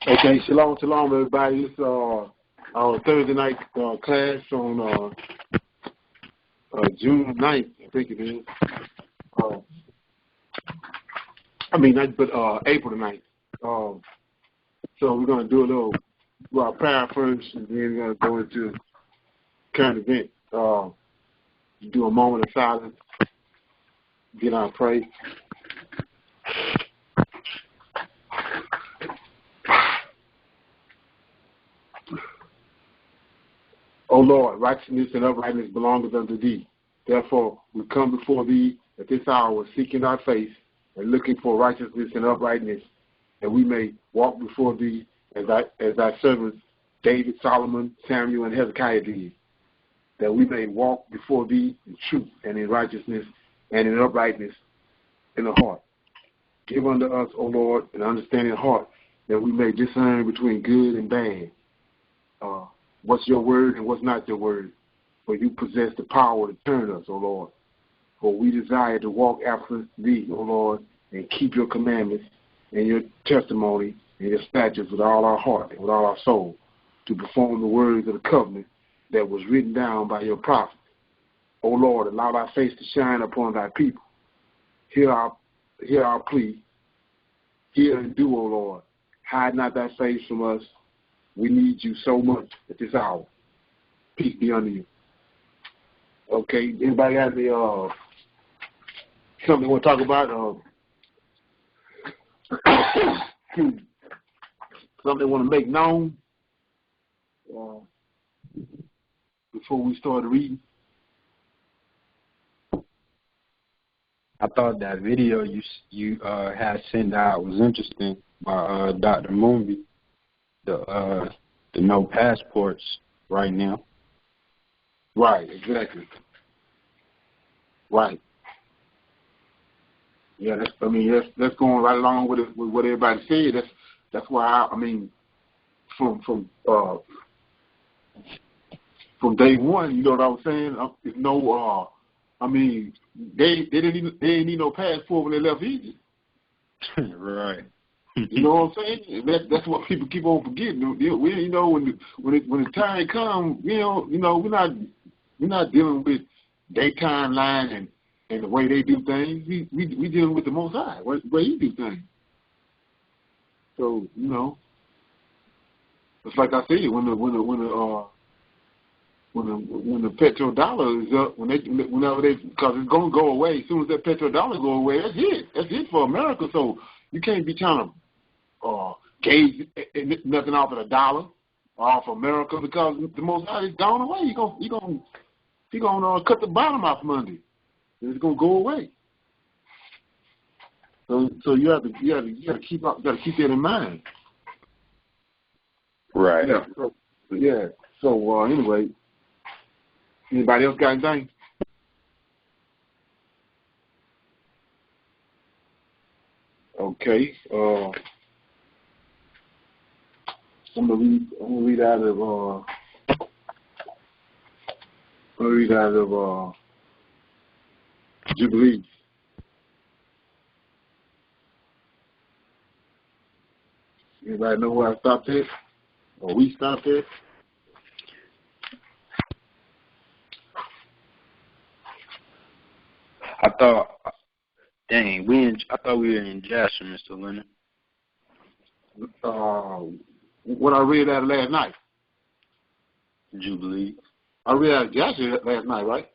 Okay, shalom, shalom, everybody. It's our Thursday night class on June 9th, I think it is. April the 9th. So we're going to do our prayer first, and then we're going to go into current event. Do a moment of silence, get our praise. O Lord, righteousness and uprightness belongeth unto thee. Therefore, we come before thee at this hour, seeking thy face and looking for righteousness and uprightness, that we may walk before thee as thy servants David, Solomon, Samuel, and Hezekiah did, that we may walk before thee in truth and in righteousness and in uprightness in the heart. Give unto us, O Lord, an understanding heart, that we may discern between good and bad. What's your word and what's not your word? For you possess the power to turn us, O Lord. For we desire to walk after thee, O Lord, and keep your commandments and your testimony and your statutes with all our heart and with all our soul, to perform the words of the covenant that was written down by your prophet. O Lord, allow thy face to shine upon thy people. Hear our plea. Hear and do, O Lord. Hide not thy face from us. We need you so much at this hour. Peace be unto you. Okay, anybody got any something they want to talk about? Something they want to make known before we start reading? I thought that video you had sent out was interesting by Dr. Moonby. The no passports right now. Right, exactly. Right. Yeah, that's going right along with what everybody said. That's why from day one, you know what I was saying? They didn't need no passport when they left Egypt. Right. You know what I'm saying? That's what people keep on forgetting. We, when the time comes, we're not dealing with their timeline and the way they do things. We dealing with the Most High, the way He do things. So it's like I said, when the petrodollar is up, whenever because it's gonna go away. As soon as that petrodollar go away, that's it. That's it for America. So you can't be trying to gauge nothing off of the dollar or off America, because the Most High is gone away. He gonna cut the bottom off from under. It's gonna go away. So you have to keep that in mind. Right. Yeah. So anyway, anybody else got anything? Okay. I'm gonna read out of Jubilee. Anybody know where I stopped at? Or we stopped at? I thought we were in Jasper, Mr. Leonard. What I read out of last night. Jubilee. I read out of Jasper last night, right?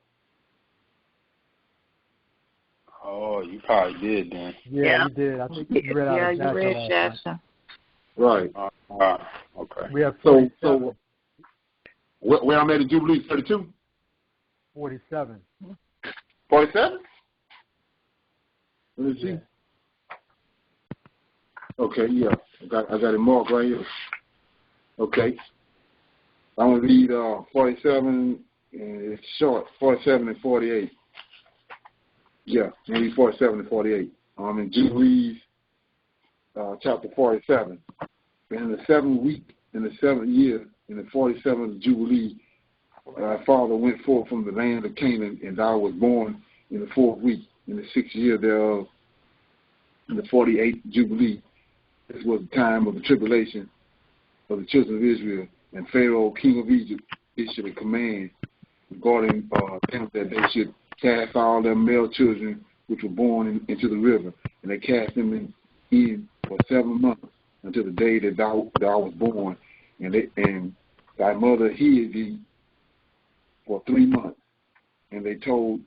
Oh, you probably did then. Yeah, you did. I think you read out of Jasper. Right. Okay. We have so where I'm at in Jubilee, 32? 47. 47? Let me see. Yeah. Okay, yeah. I got it marked right here. Okay. I'm going to read 47, and it's short, 47 and 48. Yeah, I'm going to read 47 and 48. I'm in Jubilees, chapter 47. And in the 7th week, in the 7th year, in the 47th Jubilee, thy father went forth from the land of Canaan, and thou was born in the 4th week, in the 6th year thereof, in the 48th Jubilee. This was the time of the tribulation, of the children of Israel, and Pharaoh, king of Egypt, issued a command regarding them that they should cast all their male children which were born into the river, and they cast them in for 7 months until the day that thou was born, and thy mother hid thee for 3 months, and they told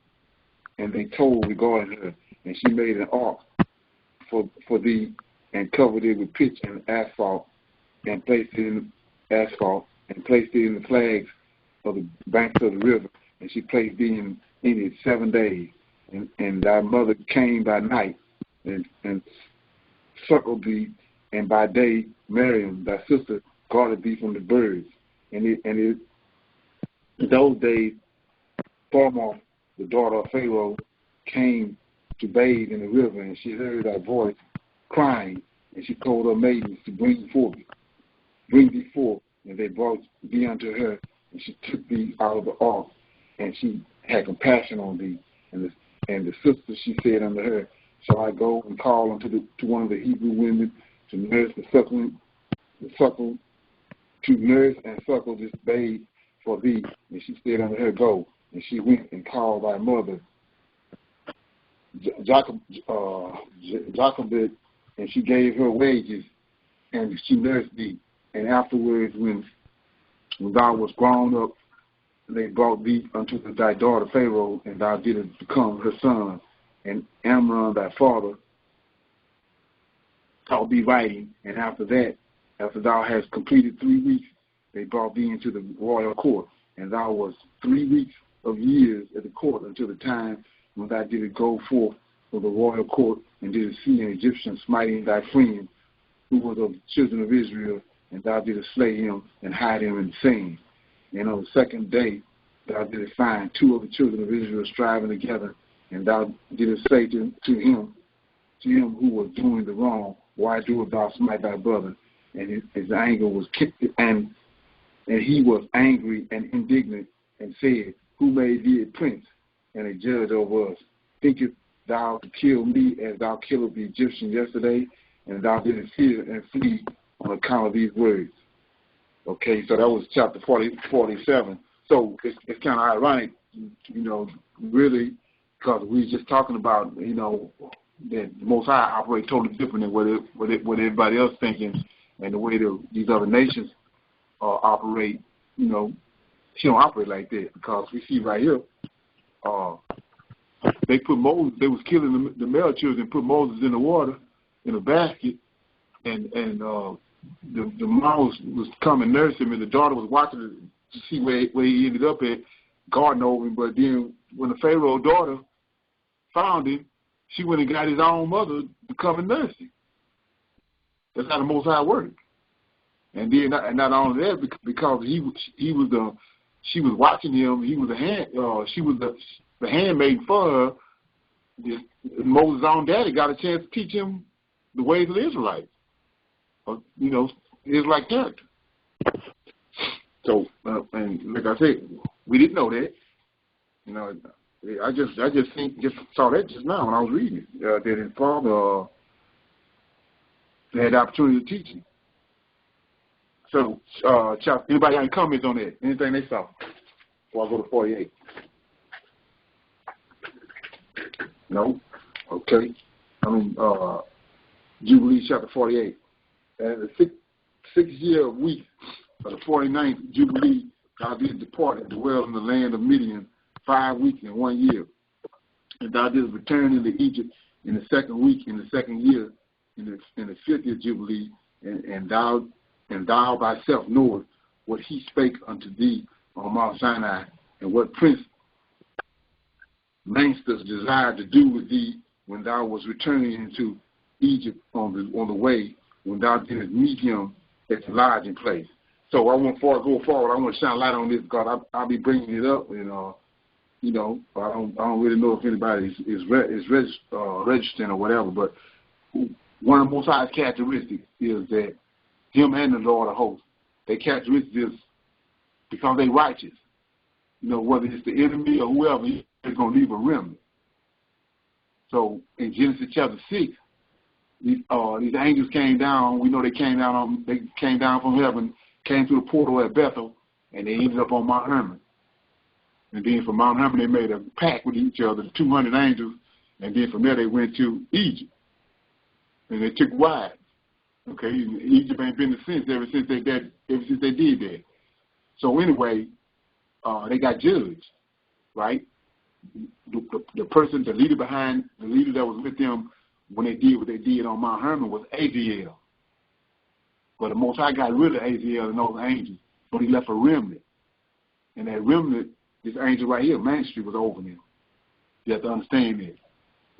regarding her, and she made an ark for thee, and covered it with pitch and asphalt, and placed it in the flags of the banks of the river, and she placed thee in it 7 days, and thy mother came by night and suckled thee, and by day Miriam thy sister guarded thee from the birds, and in those days Thamar, the daughter of Pharaoh, came to bathe in the river, and she heard thy voice crying, and she called her maidens to bring thee forth, and they brought thee unto her, and she took thee out of the ark, and she had compassion on thee. And the sister, she said unto her, shall I go and call unto to one of the Hebrew women to nurse to nurse and suckle this babe for thee? And she said unto her, go. And she went and called thy mother Jochebed, and she gave her wages, and she nursed thee. And afterwards, when thou was grown up, they brought thee unto thy daughter Pharaoh, and thou didst become her son. And Amram thy father taught thee writing. And after that, after thou hast completed 3 weeks, they brought thee into the royal court. And thou was 3 weeks of years at the court until the time when thou didst go forth from the royal court, and didst see an Egyptian smiting thy friend, who was of the children of Israel, and thou didst slay him and hide him in the sand. And on the 2nd day, thou didst find 2 of the children of Israel striving together, and thou didst say to him who was doing the wrong, why doest thou smite thy brother? And his anger was and he was angry and indignant, and said, who made thee a prince and a judge over us? Thinkest thou to kill me as thou killed the Egyptian yesterday? And thou didst fear and flee on account of these words. Okay, so that was chapter 47. So it's kind of ironic, really, because we was just talking about, that the Most High operate totally different than what everybody else thinking, and the way these other nations operate. She don't operate like that, because we see right here, they put Moses. They was killing the male children, put Moses in the water in a basket, and the mom was coming nurse him, and the daughter was watching to see where he ended up at, guarding over him. But then when the Pharaoh daughter found him, she went and got his own mother to come and nurse him. That's how the Most High worked. And then not only that, because she was watching him. He was she was the handmaid for her. Moses' own daddy got a chance to teach him the ways of the Israelites. Israelite character. So, and like I said, we didn't know that. I just saw that just now when I was reading it. That his father had the opportunity to teach him. So, anybody got any comments on that? Anything they saw? Before I go to 48. No? Okay. Jubilee chapter 48. And the sixth year of week of the 49th Jubilee, thou didst depart and dwell in the land of Midian 5 weeks and 1 year. And thou didst return into Egypt in the 2nd week in the 2nd year, in the 5th year Jubilee, and thou thyself knowest what he spake unto thee on Mount Sinai, and what prince Mansters desired to do with thee when thou was returning into Egypt on the way, when thou didst meet him at the lodging place. So go forward, I want to shine light on this, because I'll be bringing it up, and I don't really know if anybody is registering or whatever. But one of the Most High's characteristics is that him and the Lord of hosts, their characteristics is because they righteous. Whether it's the enemy or whoever, they're going to leave a remnant. So in Genesis chapter 6, these angels came down. We know they came down from heaven came through the portal at Bethel, and they ended up on Mount Hermon. And then from Mount Hermon, they made a pact with each other, 200 angels, and then from there they went to Egypt. And they took wives. Okay, Egypt ain't been the sense ever since they did that. So anyway, they got judged, right? The person, the leader that was with them when they did what they did on Mount Hermon was Aziel. But the Most High got rid of Aziel and those angels, but he left a remnant. And that remnant, this angel right here, Ministry, was over them. You have to understand that.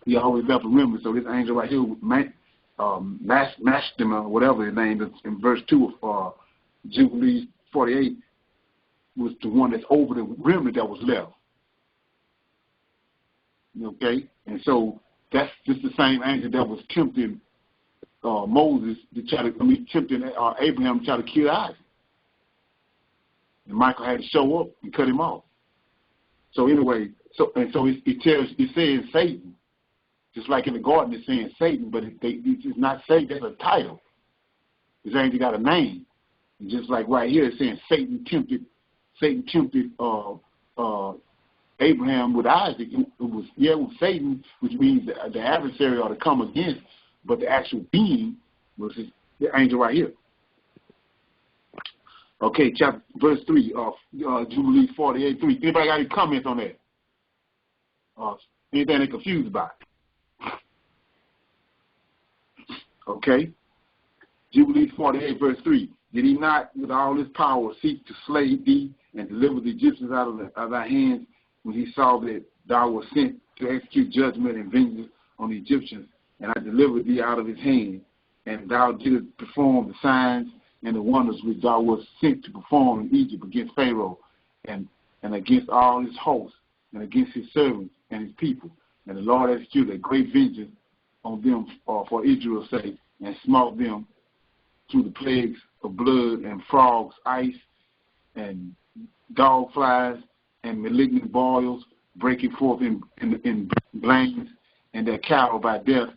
He always left a remnant. So this angel right here, Mashtim, or whatever his name is, in verse 2 of Jubilees 48, was the one that's over the remnant that was left. Okay? And so that's just the same angel that was tempting Moses to tempting Abraham to try to kill Isaac. And Michael had to show up and cut him off. So anyway, it says Satan. Just like in the garden, it's saying Satan, but it's not Satan. That's a title. This angel got a name. And just like right here, it's saying Satan tempted Abraham with Isaac. It was Satan, which means the adversary or to come against, but the actual being was the angel right here. Okay, verse 3 of Jubilees 48:3. Anybody got any comments on that? Anything they're confused about? Okay. Jubilees 48, verse 3. Did he not, with all his power, seek to slay thee and deliver the Egyptians out of thy hands when he saw that thou wast sent to execute judgment and vengeance on the Egyptians? And I delivered thee out of his hand, and thou didst perform the signs and the wonders which thou wast sent to perform in Egypt against Pharaoh and against all his hosts and against his servants and his people. And the Lord executed a great vengeance on them for Israel's sake, and smote them through the plagues of blood and frogs, ice, and dog flies, and malignant boils breaking forth in blains, and their cattle by death,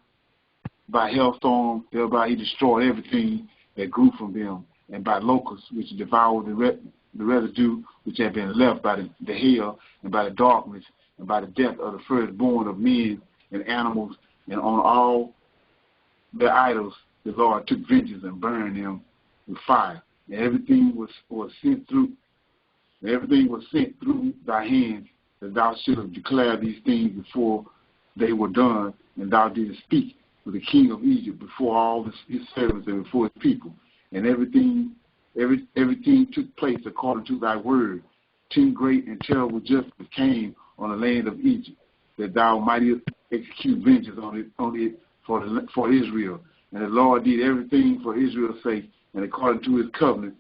by hailstorm. Thereby he destroyed everything that grew from them, and by locusts which devoured the residue which had been left by the hail, and by the darkness, and by the death of the firstborn of men and animals. And on all their idols, the Lord took vengeance and burned them with fire. And everything was sent through thy hands, that thou shouldst declare these things before they were done, and thou didst speak with the king of Egypt before all his servants and before his people. And everything took place according to thy word. 10 great and terrible judgments came on the land of Egypt, that thou mightest execute vengeance on it for Israel. And the Lord did everything for Israel's sake, and according to his covenant,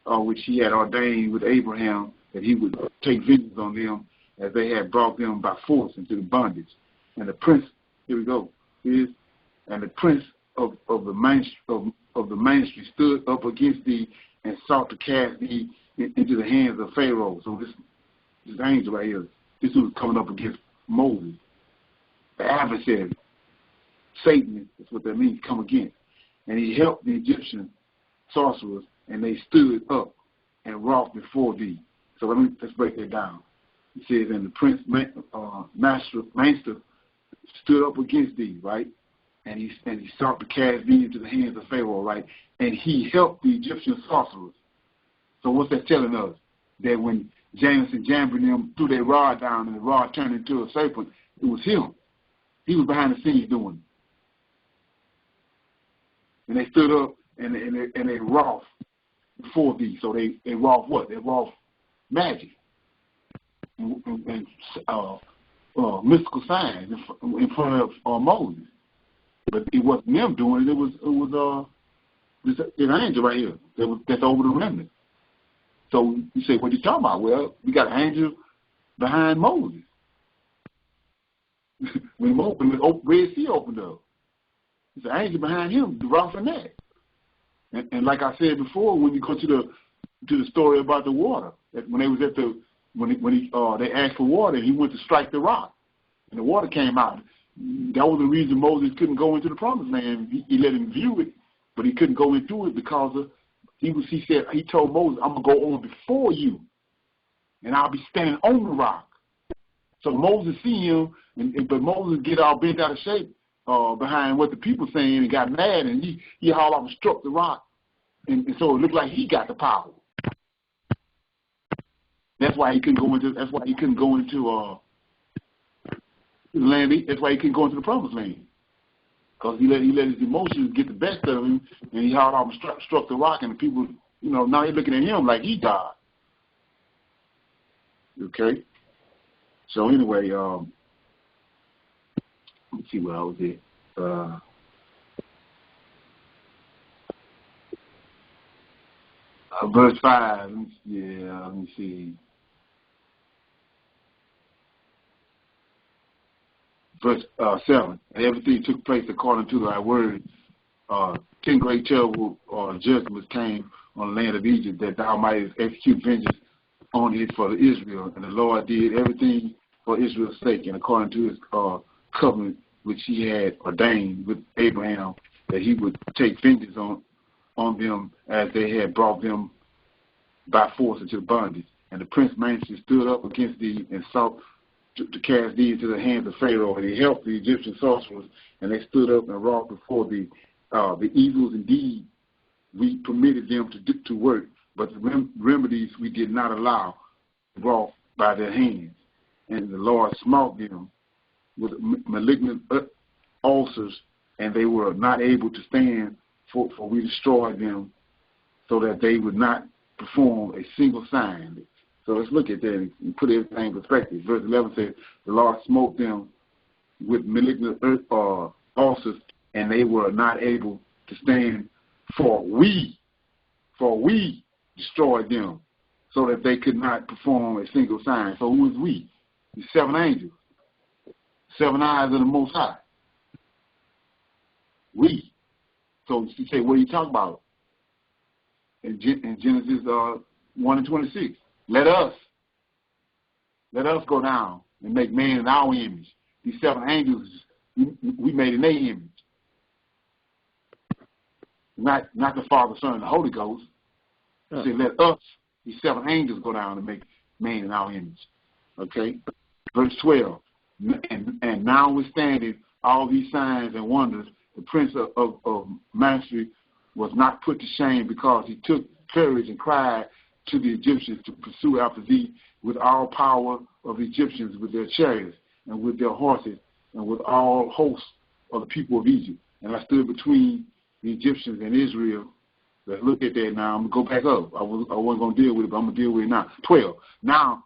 which he had ordained with Abraham, that he would take vengeance on them as they had brought them by force into the bondage. And the prince, here we go, and the prince of the ministry stood up against thee and sought to cast thee into the hands of Pharaoh. So this angel right here, this was coming up against Moses. The adversary, Satan, is what that means, come against. And he helped the Egyptian sorcerers, and they stood up and wrought before thee. So let's break that down. It says, and the prince, master, stood up against thee, right? And he sought to cast thee into the hands of Pharaoh, right? And he helped the Egyptian sorcerers. So what's that telling us? That when James and Jambres and them threw their rod down and the rod turned into a serpent, it was him. He was behind the scenes doing it. And they stood up and they wrought before thee. So they wrought what? They wrought magic and mystical signs in front of Moses. But it wasn't them doing it. It was this angel right here that's over the remnant. So you say, what are you talking about? Well, we got an angel behind Moses. when the Red Sea opened up, there's an angel behind him, the rough and that. And like I said before, when you go to the story about the water, that when they was at they asked for water, and he went to strike the rock, and the water came out. That was the reason Moses couldn't go into the promised land. He let him view it, but he couldn't go into it because He told Moses, I'm going to go on before you, and I'll be standing on the rock. So Moses see him, but Moses get all bent out of shape behind what the people saying and got mad, and he hauled off and struck the rock, and so it looked like he got the power. That's why he couldn't go into. That's why he couldn't go into the land. That's why he couldn't go into the promised land, because he let his emotions get the best of him, and he hauled off and struck the rock, and the people, now they're looking at him like he God. Okay. So anyway, let's see where I was at. Verse 5. Let me see. Verse 7. And everything took place according to thy word. 10 great terrible judgments came on the land of Egypt, that thou mightest execute vengeance on it for Israel. And the Lord did everything for Israel's sake, and according to his covenant which he had ordained with Abraham, that he would take vengeance on them as they had brought them by force into bondage. And the prince Manasses stood up against thee and sought to cast thee into the hands of Pharaoh, and he helped the Egyptian sorcerers, and they stood up and wrought before thee. The evils indeed we permitted them to work, but the remedies we did not allow wrought by their hands. And the Lord smote them with malignant ulcers, and they were not able to stand, for we destroyed them, so that they would not perform a single sign. So let's look at that and put everything in perspective. Verse 11 says, the Lord smote them with malignant ulcers, and they were not able to stand, for we destroyed them, so that they could not perform a single sign. So who is we? The 7 angels. 7 eyes of the Most High. We. So you say, what are you talking about? In Genesis 1 and 26. Let us go down and make man in our image. These 7 angels, we made in their image. Not the Father, Son, and the Holy Ghost. He said, let us, these 7 angels, go down and make man in our image. Okay? Verse 12. And notwithstanding all these signs and wonders, the prince of Manasses was not put to shame, because he took courage and cried to the Egyptians to pursue after thee with all power of the Egyptians, with their chariots and with their horses, and with all hosts of the people of Egypt. And I stood between the Egyptians and Israel. Let's look at that now. I'm going to go back up. I wasn't going to deal with it, but I'm going to deal with it now. 12. Now,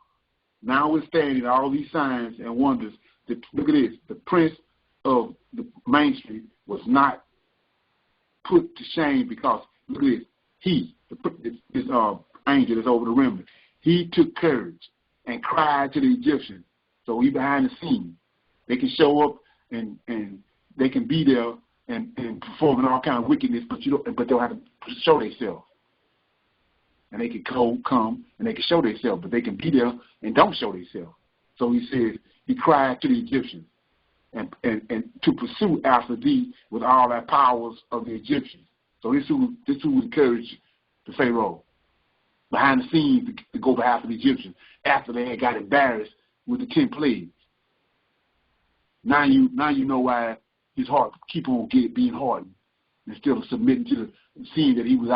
notwithstanding all these signs and wonders, look at this. The prince of the Main Street was not put to shame, because, look at this. This angel that's over the remnant, he took courage and cried to the Egyptians. So he behind the scenes. They can show up and they can be there and performing all kind of wickedness, but they'll have to show themselves. And they can come and they can show themselves, but they can be there and don't show themselves. So he says he cried to the Egyptians and to pursue after thee with all that powers of the Egyptians. So this who encouraged the Pharaoh behind the scenes to go behalf of the Egyptians after they had got embarrassed with the 10 plagues. Now you know why his heart keep on being hardened instead of submitting to seeing that he was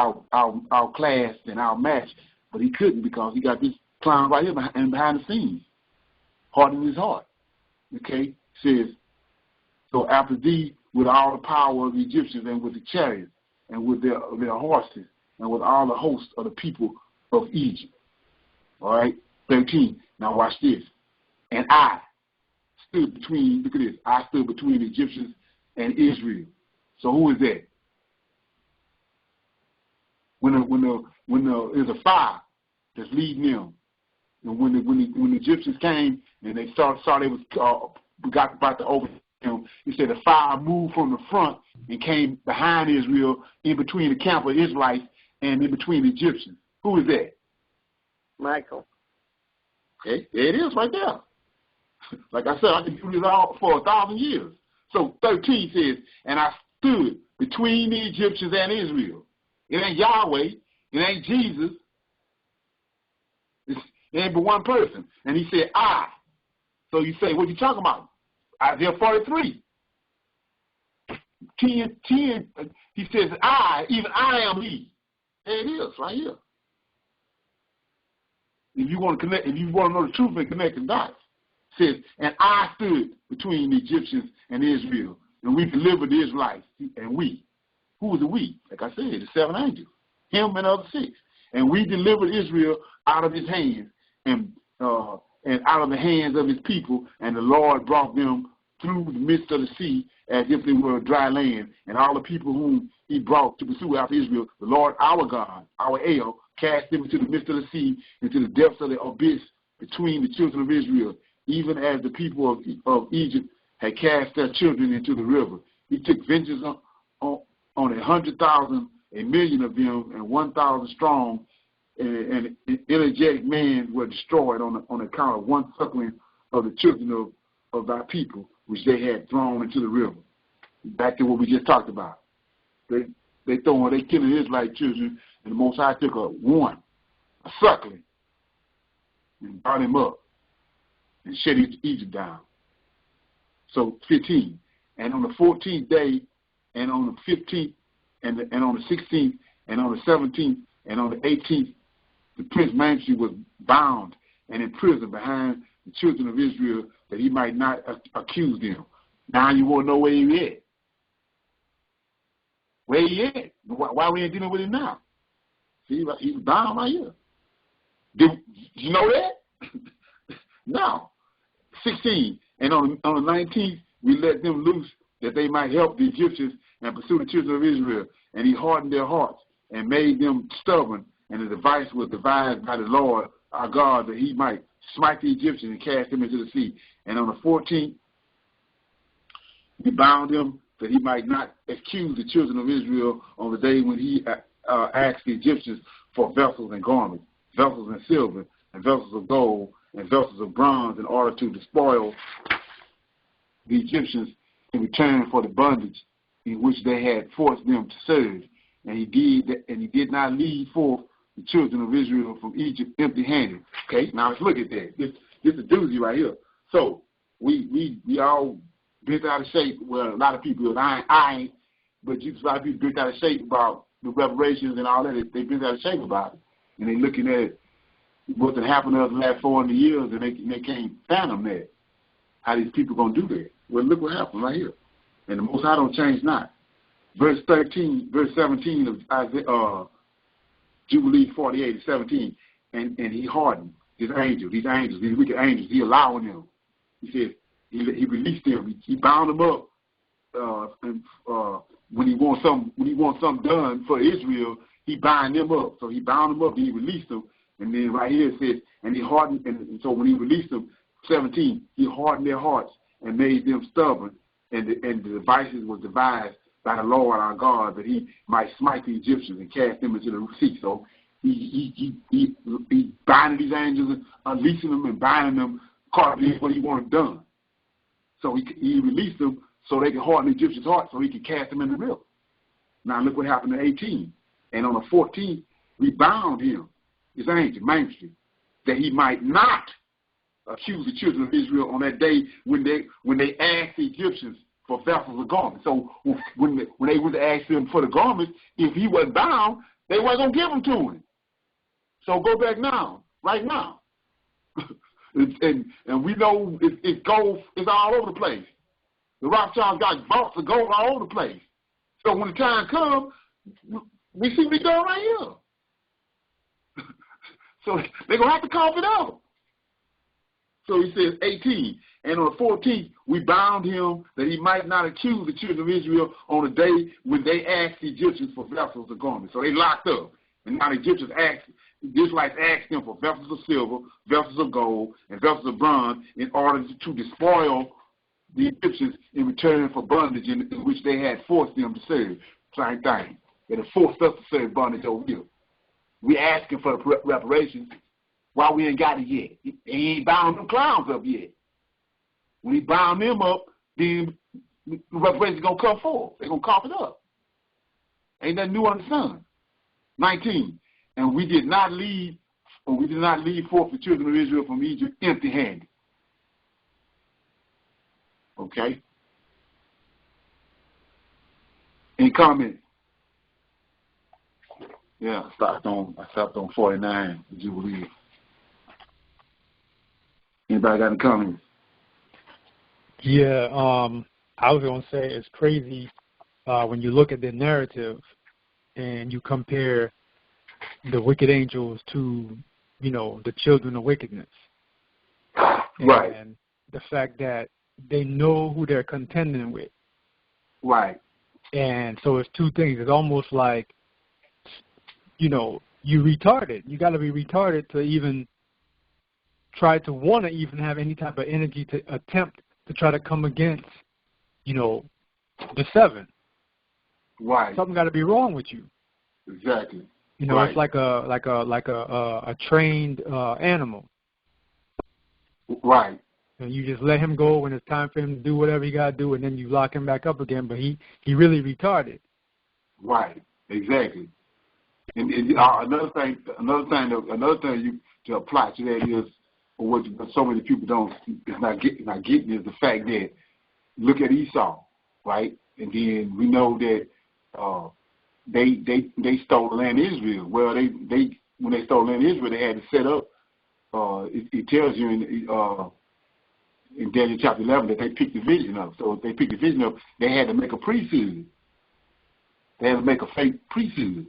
outclassed and outmatched, but he couldn't, because he got this clown right here behind the scenes, hardening his heart. Okay, says, so after thee with all the power of the Egyptians, and with the chariots, and with their horses, and with all the hosts of the people of Egypt. All right, 13. Now watch this. And I stood between, look at this, I stood between the Egyptians and Israel. So who is that? When there's a fire that's leading them, and when the Egyptians came and they saw they was got about to overthrow them, he said the fire moved from the front and came behind Israel, in between the camp of Israelites and in between the Egyptians. Who is that? Michael. Okay, there it is right there. Like I said, I can do this all for 1,000 years. So 13 says, and I stood between the Egyptians and Israel. It ain't Yahweh. It It ain't Jesus. It ain't but one person. And he said, I. So you say, what you talking about? Isaiah 43. 10, he says, even I am he. There it is, right here. If you want to connect, if you want to know the truth and connect the dots, it says, and I stood between the Egyptians and Israel, and we delivered the Israelites. And we. Who was the we? Like I said, the 7 angels. Him and the other 6. And we delivered Israel out of his hands and out of the hands of his people, and the Lord brought them through the midst of the sea as if they were dry land. And all the people whom he brought to pursue after Israel, the Lord our God, our El, cast them into the midst of the sea, into the depths of the abyss between the children of Israel, even as the people of Egypt had cast their children into the river. He took vengeance on 100,000, a million of them, and 1,000 strong, and energetic men were destroyed on account of one suckling of the children of thy people, which they had thrown into the river. Back to what we just talked about. They killing Israelite children, and the Most High took a suckling, and brought him up, and shut Egypt down. So 15, and on the 14th day, and on the 15th, and on the 16th, and on the 17th, and on the 18th, the prince Manchi was bound and in prison behind the children of Israel, that he might not accuse them. Now you want to know where he at? Where he at? Why we ain't dealing with him now? See, he's bound right here. Did you know that? No. 16, and on the 19th, we let them loose that they might help the Egyptians and pursue the children of Israel. And he hardened their hearts and made them stubborn. And the device was devised by the Lord our God, that he might smite the Egyptians and cast them into the sea. And on the 14th, he bound him that he might not accuse the children of Israel on the day when he asked the Egyptians for vessels and garments, vessels and silver, and vessels of gold, and vessels of bronze, in order to despoil the Egyptians in return for the bondage in which they had forced them to serve. And he did not lead forth the children of Israel from Egypt empty-handed. Okay, now let's look at that. This is a doozy right here. So we all bent out of shape. Well, a lot of people, I ain't, but a lot of people bent out of shape about the reparations and all that. They bent out of shape about it, and they looking at what's happened to us the last 400 years, and they can't fathom that. How these people gonna do that? Well, look what happened right here. And the Most High don't change not. Verse 17 of Isaiah, Jubilee 48:17, and he hardened these angels, these wicked angels. He allowing them. He said he released them. He bound them up. When he wants something done for Israel, he bind them up. So he bound them up and he released them. And then right here it says, and he hardened. And so when he released them, 17, he hardened their hearts and made them stubborn. And the devices was devised by the Lord our God, that he might smite the Egyptians and cast them into the sea. So he binding these angels and unleashing them and binding them according to what he wanted done. So he released them so they could harden the Egyptians' heart, so he could cast them in the river. Now look what happened in 18. And on the 14th, we bound him, his angel, Manchi, that he might not accuse the children of Israel on that day when they asked the Egyptians for vessels of garments. So when they went to ask him for the garments, if he wasn't bound, they weren't going to give them to him. So go back now, right now. and we know it's gold is all over the place. The Rothschilds got vaults of gold all over the place. So when the time comes, we see what they're doing right here. So they're going to have to cough it out. So he says 18, and on the 14th, we bound him that he might not accuse the children of Israel on the day when they asked the Egyptians for vessels of garments. So they locked up. And now the Egyptians asked them for vessels of silver, vessels of gold, and vessels of bronze in order to despoil the Egyptians in return for bondage in which they had forced them to serve. Same thing. They had forced us to serve bondage over here. We asking for the reparations. Why we ain't got it yet? He ain't bound them clowns up yet. When he bound them up, then the reparations going to come forth. They're going to cough it up. Ain't nothing new under the sun. 19. And we did not lead forth the children of Israel from Egypt empty-handed. Okay? Any comments? Yeah, I stopped on 49, the Jubilee. Anybody got any comments? Yeah, I was going to say it's crazy when you look at the narrative and you compare the wicked angels to, the children of wickedness. Right. And the fact that they know who they're contending with. Right. And so it's two things. It's almost like, you retarded. You got to be retarded to even try to want to even have any type of energy to attempt to try to come against, the seven. Right. Something got to be wrong with you. Exactly. Right. It's like a trained animal. Right. And you just let him go when it's time for him to do whatever he got to do, and then you lock him back up again. But he really retarded. Right. Exactly. And another thing you to apply to that is what so many people is not getting is the fact that look at Esau, right? And then we know that they stole the land of Israel. Well, they when they stole the land of Israel, they had to set up. It tells you in Daniel chapter 11 that they picked the vision up. So if they picked the vision up, they had to make a priesthood. They had to make a fake priesthood.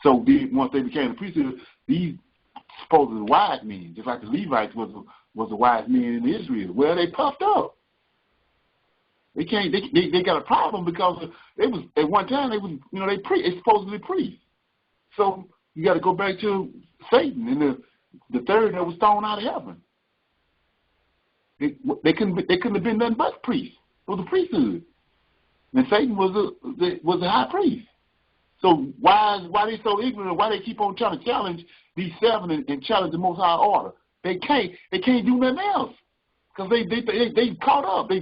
So once they became the priesthood, these supposedly wise men, just like the Levites was the wise men in Israel. Well, they puffed up. They got a problem because they was at one time they supposedly priests. So you got to go back to Satan and the third that was thrown out of heaven. They couldn't have been nothing but priests. It was a priesthood, and Satan was the high priest. So why they so ignorant? Why they keep on trying to challenge these seven and challenge the Most High order? They can't do nothing else because they caught up. They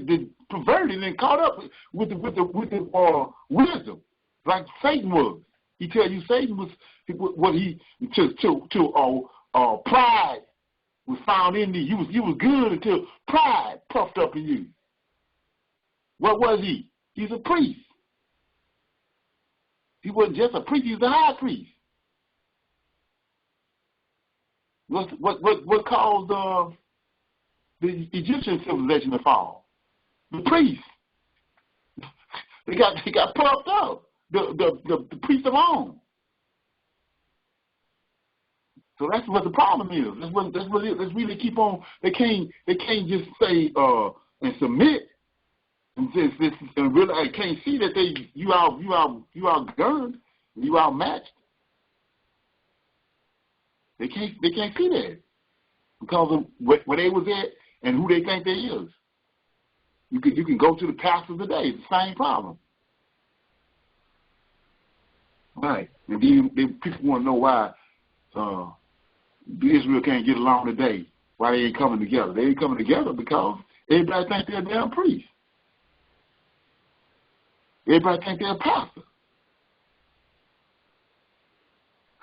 perverted and caught up with the wisdom, like Satan was. He tell you Satan was what he pride was found in thee. You was good until pride puffed up in you. What was he? He's a priest. He wasn't just a priest, he was a high priest. What caused the Egyptian civilization to fall? The priests. They got puffed up. The priests of On. So that's what the problem is. That's what it is. That's really keep on. They can't just say and submit and really I can't see that you outgunned, you outmatched. They can't see that because of where they was at and who they think they is. You can go to the pastors today. It's the same problem. Right. And then people want to know why Israel can't get along today. Why they ain't coming together? They ain't coming together because everybody thinks they're a damn priest. Everybody think they're a pastor.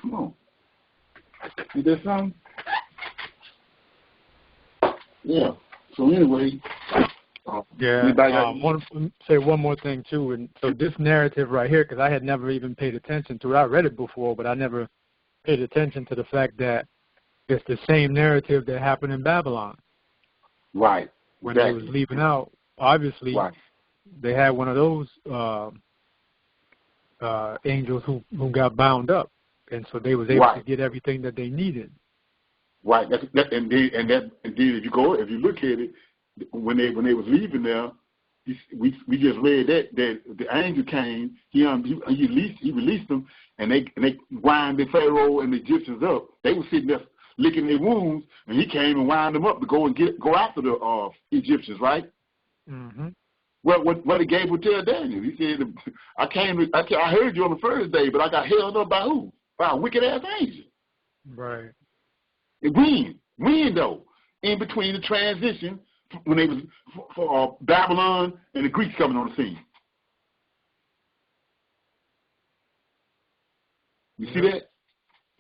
Come on. You did something? Yeah. So anyway. I want to say one more thing too. And so this narrative right here, because I had never even paid attention to it. I read it before, but I never paid attention to the fact that it's the same narrative that happened in Babylon. Right. When they was leaving out, obviously. Right. They had one of those angels who got bound up, and so they was able to get everything that they needed. Right. And then if you look at it, when they was leaving there, we just read that the angel came, he released them, and they wind the Pharaoh and the Egyptians up. They were sitting there licking their wounds, and he came and wind them up to go after the Egyptians, right? Mm-hmm. Well, what did Gabriel tell Daniel? He said, I heard you on the first day, but I got held up by who? By a wicked-ass angel. Right. When though? In between the transition when they was for Babylon and the Greeks coming on the scene. You see that?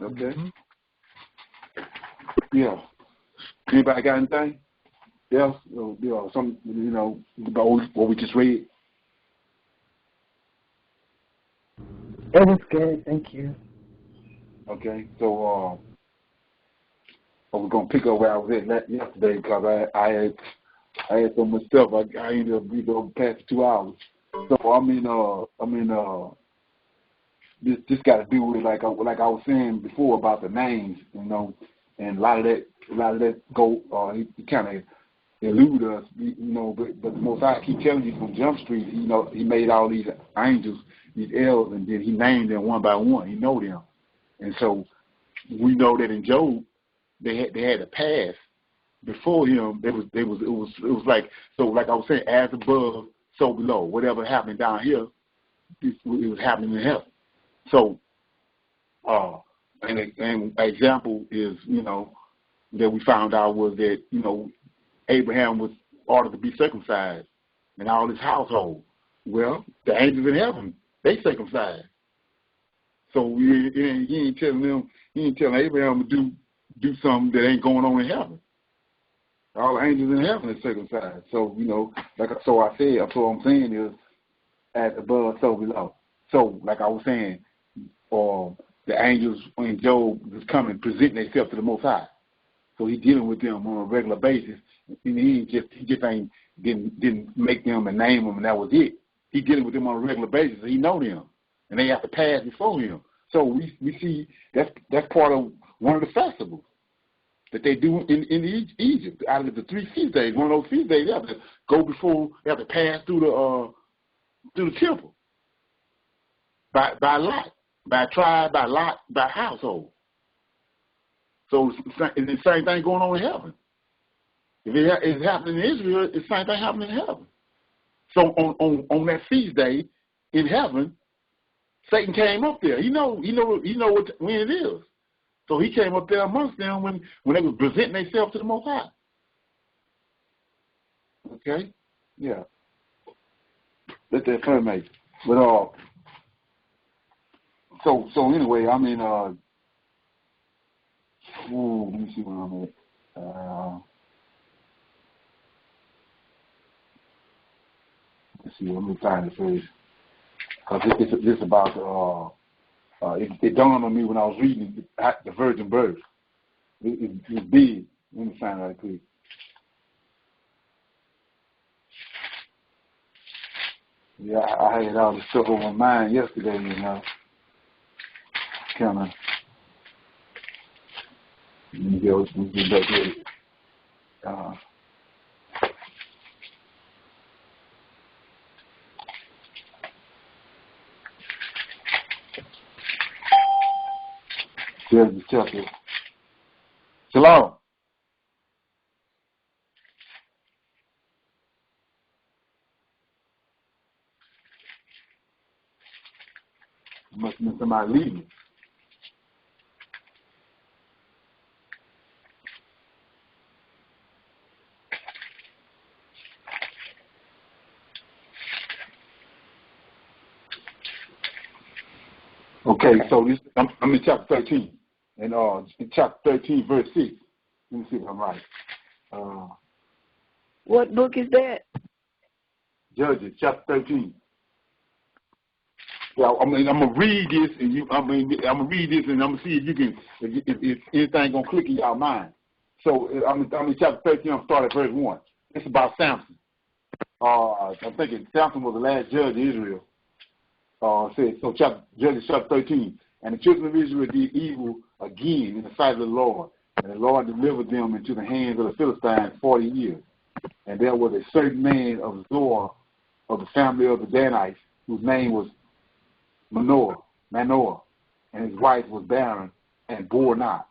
Okay. Yeah. Anybody got anything else? Some, about what we just read? It was good, thank you. Okay. So I was gonna pick up where I was at yesterday because I had so much stuff. I ended up being over past 2 hours. So this got to do with like I was saying before about the names, and a lot of that go he kind of elude us, but the Most High keep telling you from Jump Street, he made all these angels, these elves, and then he named them one by one. He know them, and so we know that in Job they had a past before him. It was like, so like I was saying, as above, so below. Whatever happened down here, it was happening in heaven. So, an example is, that we found out was that, Abraham was ordered to be circumcised and all his household. Well, the angels in heaven, they circumcised. So he ain't telling Abraham to do something that ain't going on in heaven. All the angels in heaven are circumcised. So, so I'm saying is, as above, so below. So, like I was saying, the angels when Job was coming, presenting themselves to the Most High. So he dealing with them on a regular basis. And he didn't make them and name them, and that was it. He dealing with them on a regular basis. So he know them, and they have to pass before him. So we see that's part of one of the festivals that they do in Egypt. Out of the 3 feast days, one of those feast days, they have to go before, they have to pass through the temple by lot, by tribe, by lot, by household. So it's the same thing going on in heaven. If it's happening in Israel, it's the same thing happening in heaven. So on that feast day in heaven, Satan came up there. He know when it is. So he came up there amongst them when they were presenting themselves to the Most High. Okay? Yeah. Let that permeate. But so anyway, let me see where I'm at. Let's see, let me find it first. Because this about, it dawned on me when I was reading the virgin birth. It's big. Let me find it right quick. Yeah, I had all this stuff on my mind yesterday, kind of. Let me get back to it. Judges chapter. Shalom. Must have been somebody leaving. Okay, so I'm in chapter 13, and in chapter 13, verse 6. Let me see if I'm right. What book is that? Judges, chapter 13. Yeah, I'm gonna read this, and I'm gonna read this, and I'm gonna see if you can, if anything gonna click in y'all mind. So I'm in chapter 13. I'm starting at verse 1. It's about Samson. I'm thinking Samson was the last judge of Israel. Judges chapter 13. And the children of Israel did evil again in the sight of the Lord. And the Lord delivered them into the hands of the Philistines 40 years. And there was a certain man of Zor, of the family of the Danites, whose name was Manoah, and his wife was barren and bore not.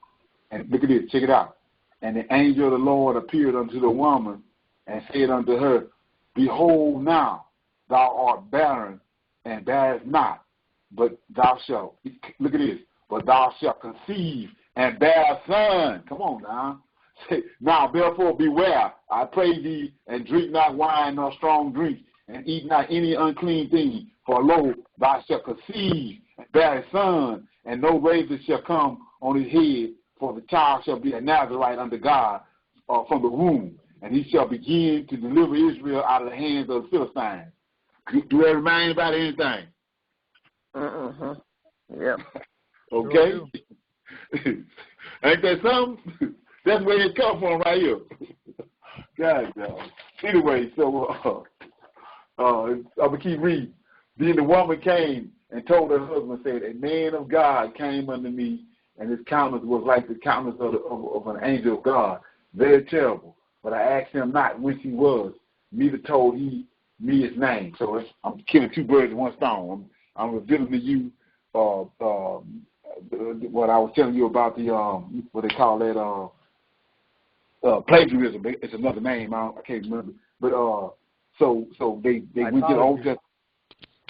And look at this, check it out. And the angel of the Lord appeared unto the woman and said unto her, Behold now, thou art barren and bearest not, but thou shalt, look at this, but thou shalt conceive and bear a son. Come on now. Now therefore beware, I pray thee, and drink not wine nor strong drink, and eat not any unclean thing, for lo, thou shalt conceive and bear a son, and no razor shall come on his head, for the child shall be a Nazarite unto God from the womb, and he shall begin to deliver Israel out of the hands of the Philistines. Do that remind anybody anything? Yeah. Okay. Ain't that something? That's where it come from right here. God, anyway, so I'm gonna keep reading. Then the woman came and told her husband, said, "A man of God came unto me, and his countenance was like the countenance of an angel of God, very terrible. But I asked him not whence he was, neither told he me his name." So I'm killing two birds with one stone. I'm revealing to you what I was telling you about the what they call that plagiarism. It's another name. I can't remember. But so they went to the Old Testament.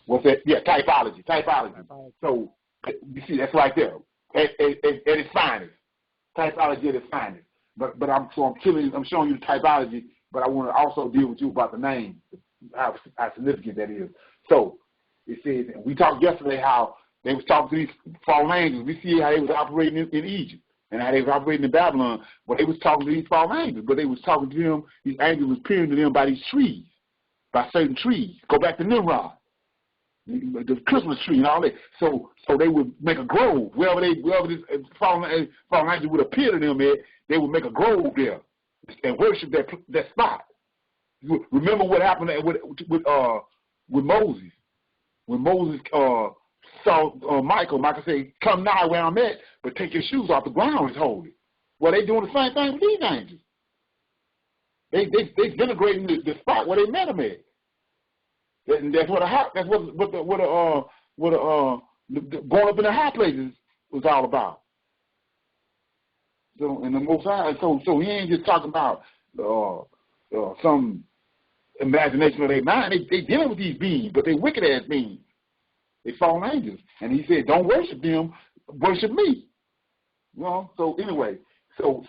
What's that? Yeah, typology. So you see, that's right there at its finest. Typology at its finest. But I'm showing you the typology. But I want to also deal with you about the name, how significant that is. So it says, we talked yesterday how they was talking to these fallen angels. We see how they was operating in Egypt and how they was operating in Babylon. But they was talking to these fallen angels. But they was talking to them, these angels was peering to them by these trees, by certain trees. Go back to Nimrod, the Christmas tree and all that. So they would make a grove. Wherever this fallen angel would appear to them at, they would make a grove there and worship that spot. Remember what happened with Moses. When Moses saw Michael said, "Come nigh where I'm at, but take your shoes off. The ground is holy." Well, they doing the same thing with these angels. They denigrating the spot where they met them at. That's what going up in the high places was all about. So in the Most High, so he ain't just talking about some imagination of their mind. They dealing with these beings, but they wicked ass beings. They fallen angels, and he said, "Don't worship them, worship me." You know. So anyway, so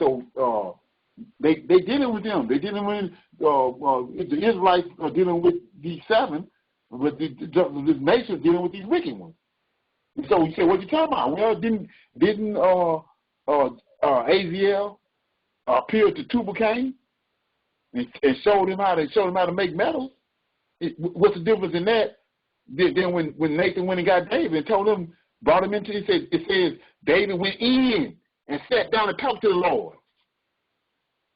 they dealing with them. They dealing with the Israelites are dealing with these seven, but this nation is dealing with these wicked ones. And so he said, "What you talking about?" Well, didn't Aziel appear to Tubal-Cain and showed him how to make metals? What's the difference in that? Then when Nathan went and got David and told him, brought him into, it says David went in and sat down and talked to the Lord.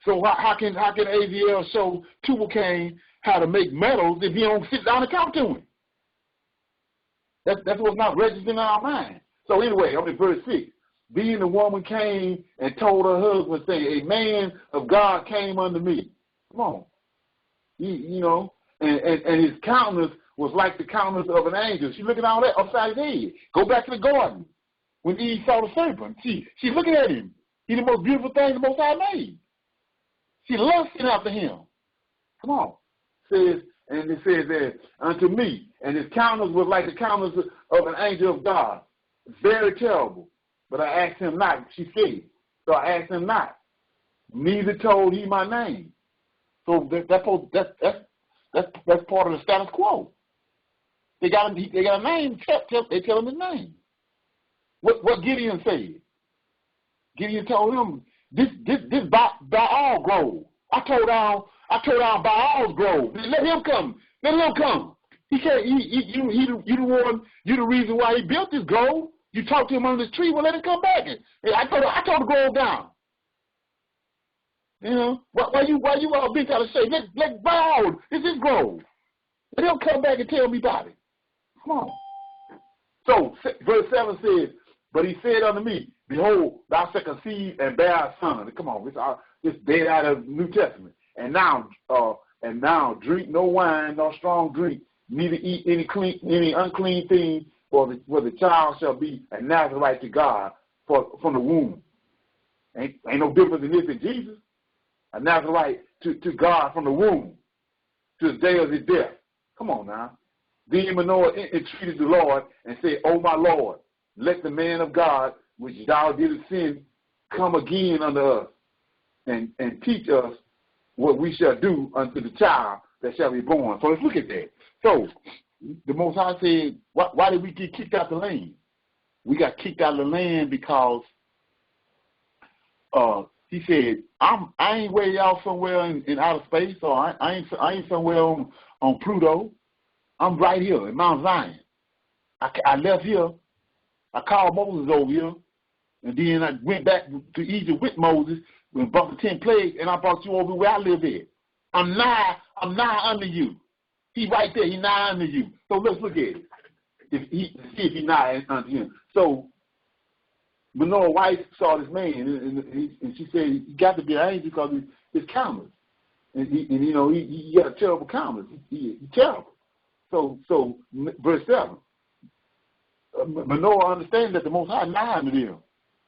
So how can Aziel show Tubal-Cain how to make metals if he don't sit down and talk to him? That's what's not registered in our mind. So anyway, I'm in verse 6. Then the woman came and told her husband, saying, "A man of God came unto me." Come on. You know, and his countenance was like the countenance of an angel. She looking at all that upside his head. Go back to the garden when Eve saw the serpent. She's looking at him. He's the most beautiful thing the Most High made. She lusting after him. Come on. It says that unto me, and his countenance was like the countenance of an angel of God. Very terrible. But I asked him not, she said. So I asked him not. Neither told he my name. So that's part of the status quo. They got a name. They tell him his name. What Gideon said. Gideon told him this Baal grove. I told down Baal's grove. Let him come. He can't. You the reason why he built this grove. You talked to him under this tree. Well, let him come back. I told the grove down. You know why you all been trying to say let Baal. It's his grove. Let him come back and tell me about it. Come on. So verse 7 says, "But he said unto me, Behold, thou shalt conceive and bear a son." Come on, this dead out of the New Testament. And now drink no wine nor strong drink, neither eat any unclean thing, for the child shall be a Nazarite to God from the womb. Ain't no difference in this in Jesus. A Nazarite to God from the womb to the day of his death. Come on now. Then Manoah entreated the Lord and said, "O my Lord, let the man of God which thou didst send come again unto us and teach us what we shall do unto the child that shall be born." So let's look at that. So the Most High said, why did we get kicked out the land? We got kicked out of the land because he said, I ain't way out somewhere in outer space, or I ain't somewhere on Pluto. I'm right here in Mount Zion. I left here. I called Moses over here, and then I went back to Egypt with Moses and brought the 10 plagues, and I brought you over where I live at. I'm nigh under you. He right there. He nigh under you. So let's look at it. See if he nigh under him. So Manoah's wife saw this man, and she said he got to be an angel because he's countless, and he got a terrible countenance. He's terrible. So verse 7. Manoah understands that the Most High nigh unto them.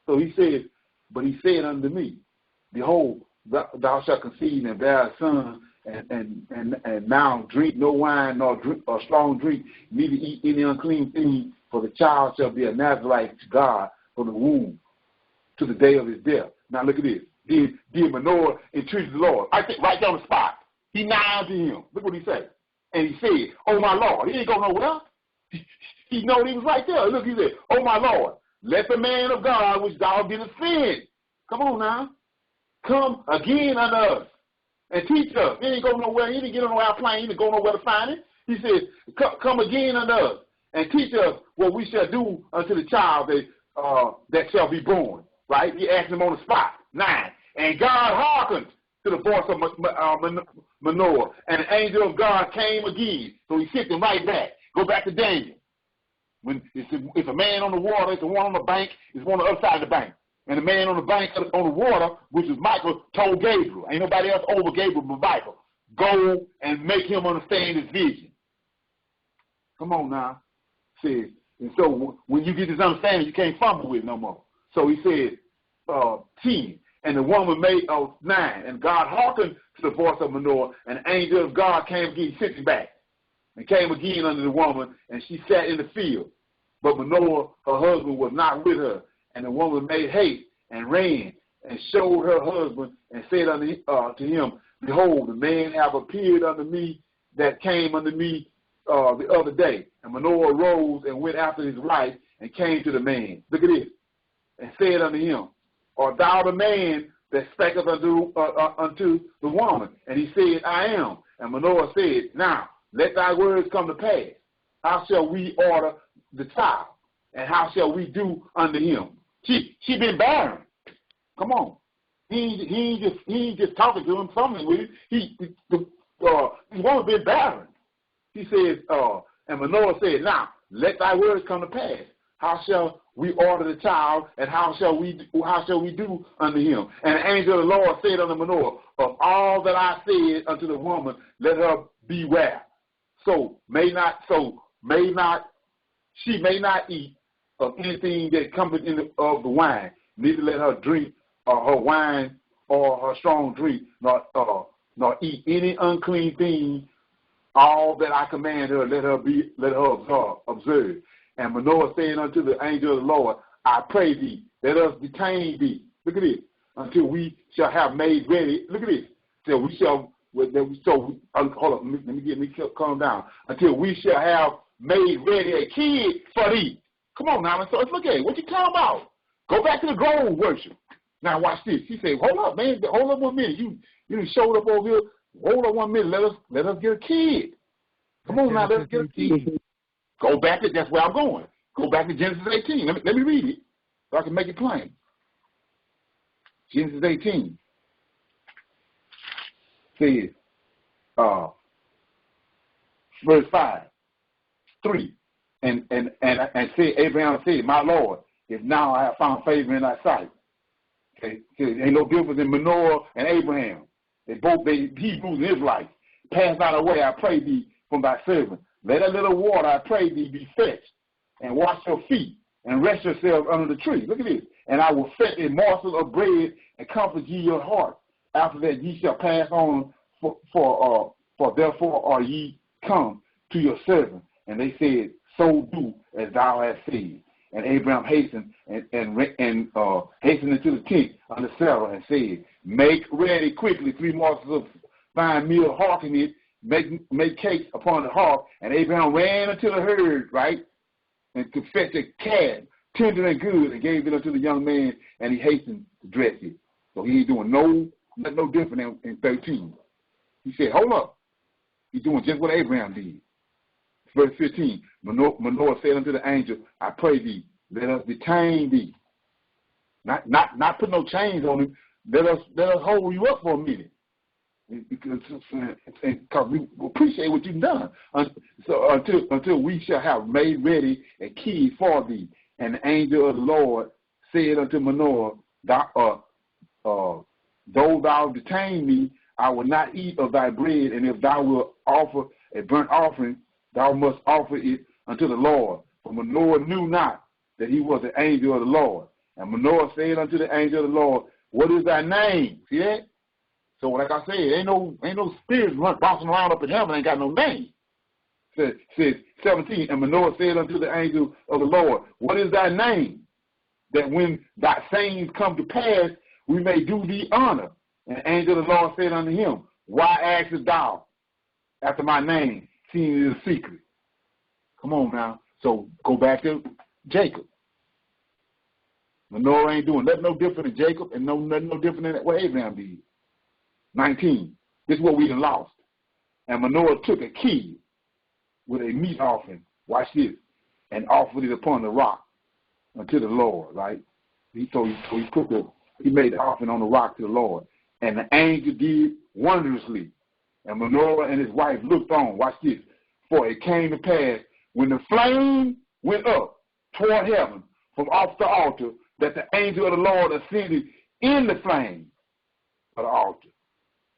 So he said, but he said unto me, behold, thou shalt conceive and bear a son, and now drink no wine nor strong drink, neither eat any unclean thing, for the child shall be a Nazarite to God from the womb to the day of his death. Now look at this. Did Manoah entreat the Lord? I think right down the spot. He nigh unto him. Look what he said. And he said, oh my Lord. He ain't going nowhere. He know he was right there. Look, he said, oh my Lord, let the man of God which thou didst send, come on now, come again unto us and teach us. He ain't going nowhere. He didn't get on no airplane. He didn't go nowhere to find it. He said, come again unto us and teach us what we shall do unto the child that shall be born. Right? He asked him on the spot. 9. And God hearkened to the voice of Manoah, and the angel of God came again. So he sent him right back. Go back to Daniel. When it's a man on the water, it's the one on the bank, it's one on the other side of the bank. And the man on the bank on the water, which is Michael, told Gabriel. Ain't nobody else over Gabriel but Michael. Go and make him understand his vision. Come on now. Says, and so when you get this understanding, you can't fumble with it no more. So he said, 10. And the woman made 9. And God hearkened to the voice of Manoah, and the angel of God came again, sent him back. And came again unto the woman, and she sat in the field. But Manoah, her husband, was not with her. And the woman made haste and ran and showed her husband and said to him, behold, the man have appeared unto me that came unto me the other day. And Manoah arose and went after his wife and came to the man. Look at this. And said unto him, art thou the man that spaketh unto the woman? And he said, I am. And Manoah said, now, let thy words come to pass. How shall we order the child? And how shall we do unto him? She been barren. Come on. He ain't just talking to him, something with it. This woman been barren. He says, and Manoah said, now, let thy words come to pass. How shall we order the child, and how shall we do unto him? And the angel of the Lord said unto Manoah, of all that I said unto the woman, let her beware. She may not eat of anything that cometh of the wine, neither let her drink her wine or her strong drink, nor eat any unclean thing. All that I command her, let her observe. And Manoah said unto the angel of the Lord, I pray thee, let us detain thee. Look at this. Until we shall have made ready. Look at this. Till we shall. Hold on. Let me calm down. Until we shall have made ready a kid for thee. Come on now. So let's look at it. What you talking about? Go back to the grove worship. Now watch this. He said, hold up, man. Hold up 1 minute. You done showed up over here. Hold up 1 minute. Let us get a kid. Come on now. Let's get a kid. Go back to, that's where I'm going. Go back to Genesis 18. Let me read it so I can make it plain. Genesis 18 says, verse 5, 3, and said, Abraham said, my Lord, if now I have found favor in thy sight. Okay, ain't no difference in Manoah and Abraham. They Hebrews and Israelites. Pass not away, I pray thee, from thy servant. Let a little water, I pray thee, be fetched, and wash your feet, and rest yourselves under the tree. Look at this. And I will fetch a morsel of bread, and comfort ye your heart. After that ye shall pass on, for therefore are ye come to your servant. And they said, so do as thou hast said. And Abraham hastened and hastened into the tent under Sarah and said, make ready quickly 3 morsels of fine meal, hearken it, make cakes upon the hearth. And Abraham ran unto the herd, right, and to fetch a calf, tender and good, and gave it unto the young man, and he hastened to dress it. So he ain't doing nothing no different in 13. He said, hold up. He's doing just what Abraham did. Verse 15, Manoah said unto the angel, I pray thee, let us detain thee. Not put no chains on him. Let us hold you up for a minute. Because we appreciate what you've done. So until we shall have made ready a key for thee. And the angel of the Lord said unto Manoah, though thou detain me, I will not eat of thy bread, and if thou wilt offer a burnt offering, thou must offer it unto the Lord. For Manoah knew not that he was the angel of the Lord. And Manoah said unto the angel of the Lord, what is thy name? See that? So like I said, ain't no spirits bouncing around up in heaven, ain't got no name. Says 17, and Manoah said unto the angel of the Lord, what is thy name? That when thy sayings come to pass, we may do thee honor. And the angel of the Lord said unto him, why askest thou after my name, seeing it is a secret? Come on now. So go back to Jacob. Manoah ain't doing nothing no different than Jacob and nothing no different than what Abraham did. 19. This is what we done lost. And Manoah took a key with a meat offering. Watch this. And offered it upon the rock unto the Lord, right? He made the offering on the rock to the Lord. And the angel did wondrously. And Manoah and his wife looked on. Watch this. For it came to pass, when the flame went up toward heaven from off the altar, that the angel of the Lord ascended in the flame of the altar.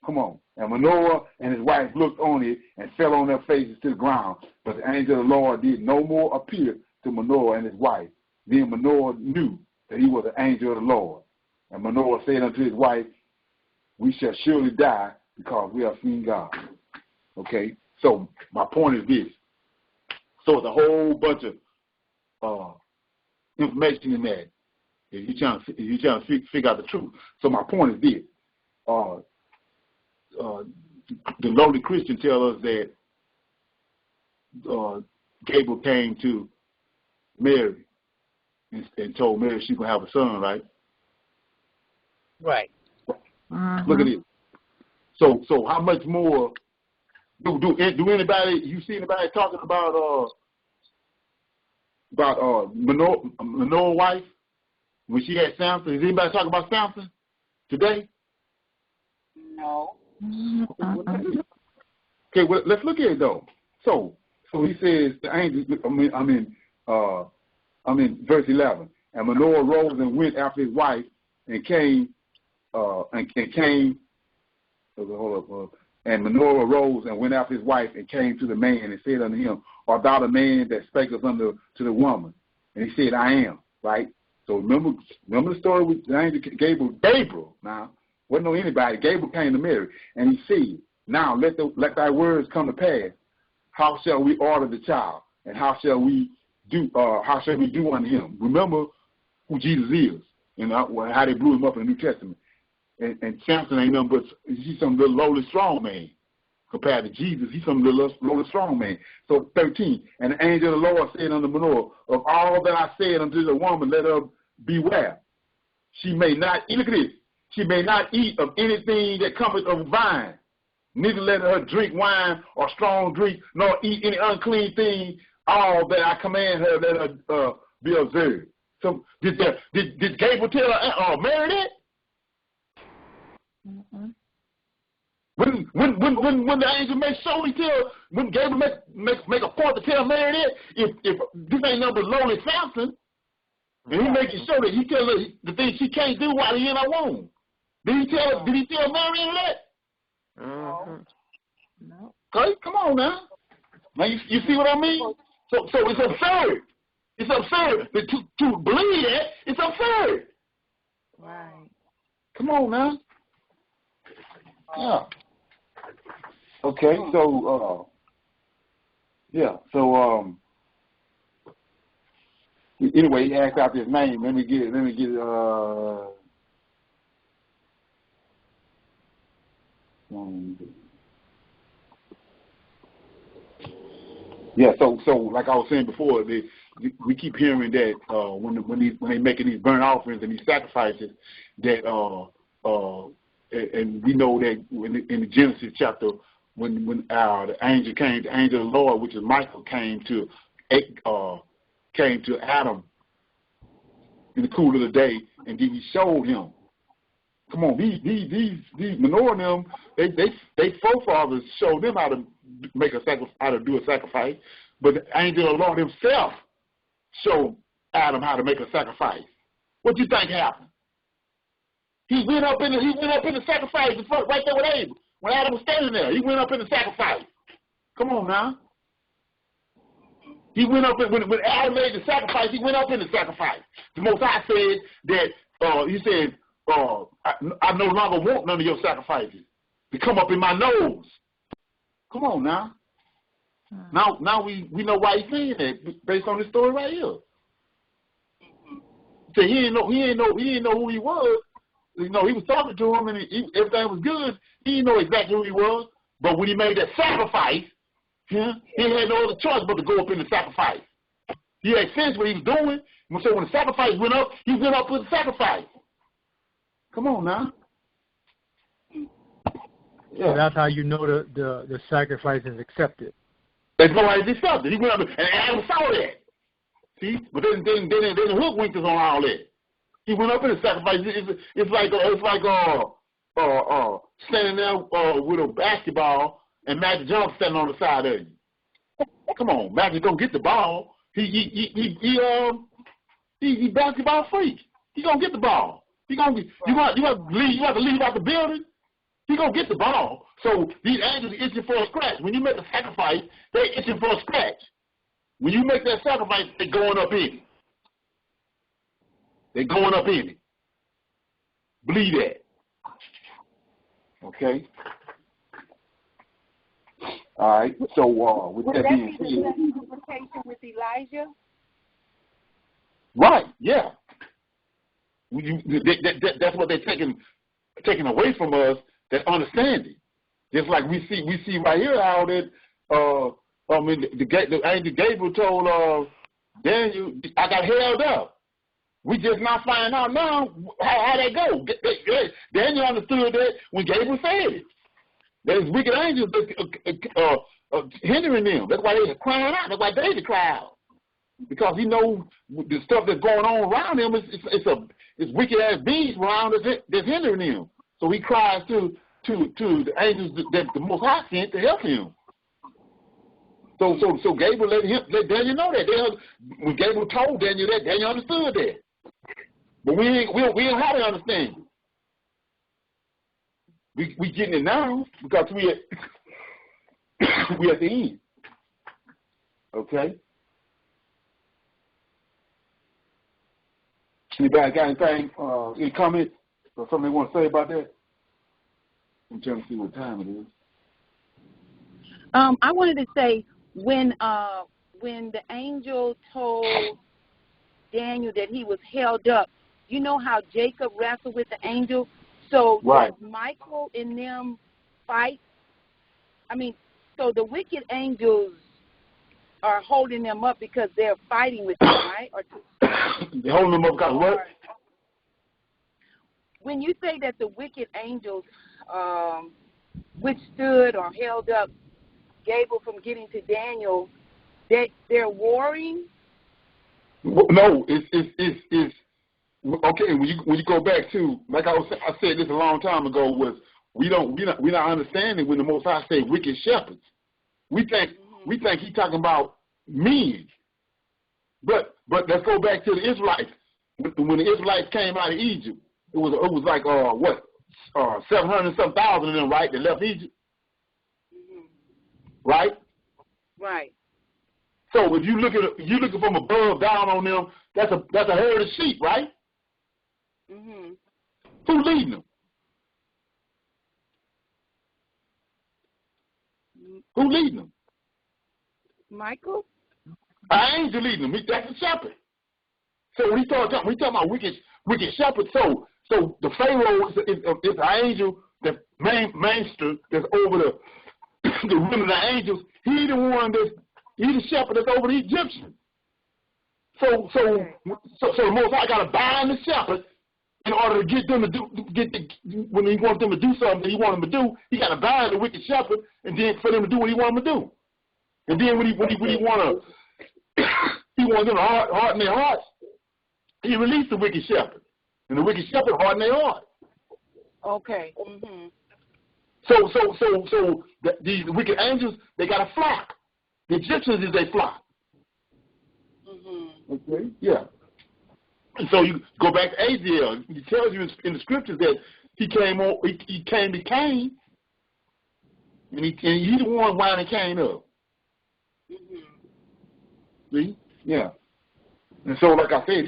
Come on. And Manoah and his wife looked on it and fell on their faces to the ground. But the angel of the Lord did no more appear to Manoah and his wife. Then Manoah knew that he was the angel of the Lord. And Manoah said unto his wife, we shall surely die because we have seen God. Okay? So my point is this. So it's a whole bunch of information in that. If you're trying to figure out the truth. So my point is this. The lowly Christian tell us that Gabriel came to Mary and told Mary she could have a son, right? Right. Look at it. So how much more do anybody, you see anybody talking about Manoah's wife when she had Samson? Is anybody talking about Samson today? No. Okay, well, let's look at it though. So he says the angel. I'm in verse 11. And Manoah rose and went after his wife and came. And Manoah arose and went after his wife and came to the man and said unto him, art thou the man that spakest unto the woman? And he said, I am. Right. So remember the story with the angel Gabriel. Now. Wasn't no anybody. Gabriel came to Mary, and he said, now let thy words come to pass. How shall we order the child? And how shall we do unto him? Remember who Jesus is and how they blew him up in the New Testament. And Samson ain't nothing but he's some little lowly strong man. Compared to Jesus, he's some little lowly strong man. So 13, and the angel of the Lord said unto Manoah, of all that I said unto the woman, let her beware. She may not eat, look at this. She may not eat of anything that cometh of vine, neither let her drink wine or strong drink, nor eat any unclean thing. All that I command her, let her be observed. So did Gabriel tell her, Mary that? Mm-hmm. When the angel makes sure he tell, when Gabriel make a point to tell Mary that, if this ain't nothing but lonely Samson, and he making sure that he tell her the things she can't do while he in her womb. Did he tell Mary that? Mm-hmm. No. Okay, come on now. Now you see what I mean? So it's absurd. It's absurd. To believe that, it's absurd. Right. Come on now. Yeah. Okay, so anyway, he asked out his name. Let me get it. Yeah, so like I was saying before, we keep hearing that when they making these burnt offerings and these sacrifices, that and we know that in the Genesis chapter, when the angel came, the angel of the Lord, which is Michael, came to Adam in the cool of the day, and then he showed him. Come on, these Manoah and them, they forefathers showed them how to make a sacrifice, how to do a sacrifice, but the angel of the Lord himself showed Adam how to make a sacrifice. What do you think happened? He went up in the sacrifice right there with Abel. When Adam was standing there, he went up in the sacrifice. Come on now. He went up when Adam made the sacrifice. He went up in the sacrifice. The Most High said that he said, I no longer want none of your sacrifices to come up in my nose. Come on now. Now we know why he's saying that based on this story right here. So he didn't know who he was. You know, he was talking to him and everything was good. He didn't know exactly who he was. But when he made that sacrifice, he had no other choice but to go up in the sacrifice. He had sense what he was doing. So when the sacrifice went up, he went up with the sacrifice. Come on now. Yeah. So that's how you know the sacrifice is accepted. That's why it's accepted. He went up and Adam saw that. See? But then the hoodwinked us on all that. He went up in the sacrifice. It's like standing there with a basketball and Magic Johnson standing on the side of you. Come on, Magic don't get the ball. He basketball freak. He gonna get the ball. You have to leave out the building. He gonna get the ball. So these angels are itching for a scratch. When you make a sacrifice, they itching for a scratch. When you make that sacrifice, they're going up in it. They're going up in it. Believe that. Okay. All right. So with that being said, interpretation with Elijah. Right. Yeah. That's what they're taking away from us. That understanding. Just like we see right here how that the angel Gabriel told Daniel, I got held up. We just not finding out now how they go. Daniel understood that when Gabriel said it. There's wicked angels hindering them. That's why they were crying out. That's why David cried out. Because he knows the stuff that's going on around him it's wicked ass beings around that's hindering him. So he cries to the angels that the Most High sent to help him. So Gabriel let Daniel know that. When Gabriel told Daniel that, Daniel understood that. But we don't have to understand it. We getting it now because we at the end. Okay. Anybody got anything? Any comments or something they want to say about that? I'm trying to see what time it is. I wanted to say when the angel told Daniel that he was held up, you know how Jacob wrestled with the angel? So right. Does Michael and them fight? I mean, so the wicked angels are holding them up because they're fighting with them, right? Or they're holding them up because what? When you say that the wicked angels withstood or held up Gabriel from getting to Daniel, they're warring? No, it's okay. When you go back to, like I said this a long time ago, was we're not understanding when the Most High say wicked shepherds. We think he's talking about men. But let's go back to the Israelites. When the Israelites came out of Egypt, it was like 700 some thousand of them, right? That left Egypt, right? Right. So if you looking from above down on them, that's a herd of sheep, right? Mhm. Who's leading them? Who leading them? Michael? An angel leading them. That's a shepherd. So when we talking about wicked shepherds, so the Pharaoh is an angel, the master that's over the rim of the angels. He's the shepherd that's over the Egyptians. So the Most High got to bind the shepherd in order to get them to when he wants them to do something that he wants them to do, he got to bind the wicked shepherd, and then for them to do what he wants them to do. And then when he want to, he wants them to harden their hearts. He released the wicked shepherd, and the wicked shepherd hardened their heart. Okay. Mm-hmm. So these wicked angels, they got a flock. The Egyptians is a flock. Mm-hmm. Okay. Yeah. And so you go back to Aziel. He tells you in the scriptures that he came to Cain, and he the one winding Cain up. Mm-hmm. See? Yeah. And so, like I said,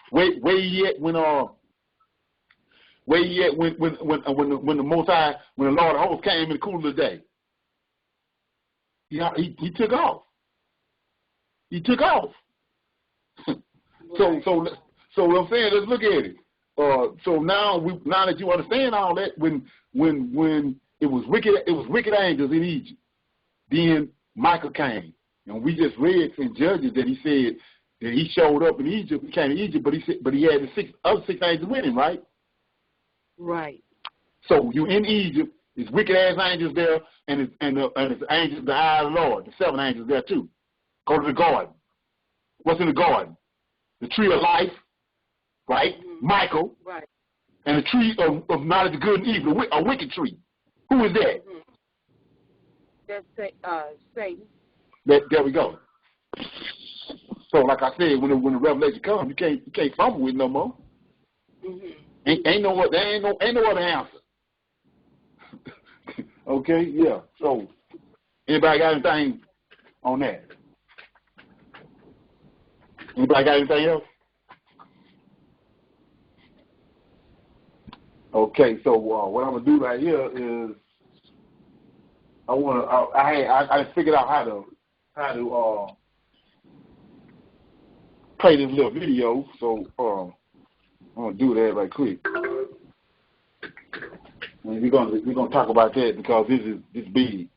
where he at when the Most High, when the Lord of Hosts came in the cool of the day? He took off. He took off. So what I'm saying, let's look at it. So now that you understand all that, when it was wicked angels in Egypt, then Michael came, and we just read in Judges that he said that he showed up in Egypt. He came to Egypt, but he had the other six angels with him, right? Right. So you in Egypt, there's wicked ass angels there, and it's angels, the eye of the Lord, the seven angels there too. Go to the garden. What's in the garden? The tree of life, right? Mm-hmm. Michael. Right. And the tree of knowledge of good and evil, a wicked tree. Who is that? Mm-hmm. That's Satan. There we go. So, like I said, when the revelation comes, you can't fumble with it no more. Mm-hmm. Ain't no other answer. Okay, yeah. So, anybody got anything on that? Anybody got anything else? Okay, so what I'm gonna do right here is I just figured out how to play this little video. So I'm gonna do that right quick. And we're gonna talk about that because this is big.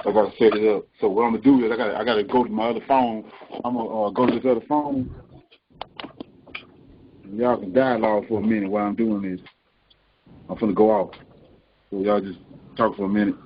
I gotta set it up. So what I'm gonna do is I gotta go to my other phone. I'm gonna go to this other phone. Y'all can dialogue for a minute while I'm doing this. I'm finna go off. So y'all just talk for a minute.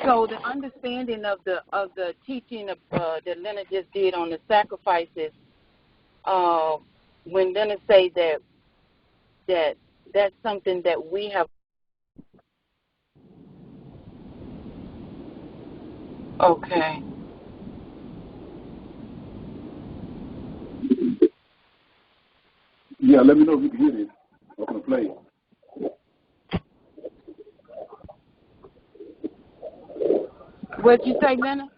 So the understanding of the teaching that Leonard just did on the sacrifices, when Leonard say that's something that we have. Okay. Yeah, let me know if you can hear this. I'm gonna play it. What'd you say, Leonard?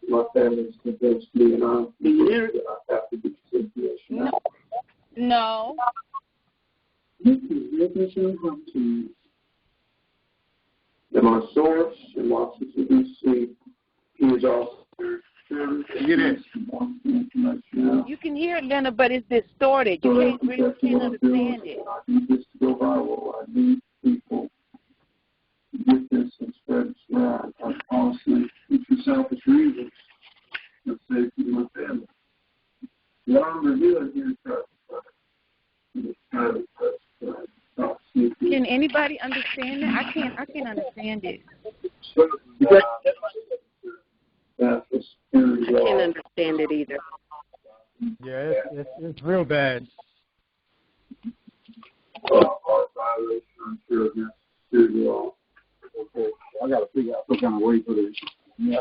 My family's convinced me, and I have to be situation. No. This is witnessing come to you. And my source in Washington, D.C. is also. You can hear it, Leonard, but it's distorted. You can't really understand it. I need this to go viral. I need people to get this and spread it around. Honestly, for selfish reasons, let's say to my family. What I'm revealing here is Can anybody understand that? I can't understand it. I can't understand it either. Yeah, it's real bad. Okay, I gotta figure out some kind of way for this. Yeah,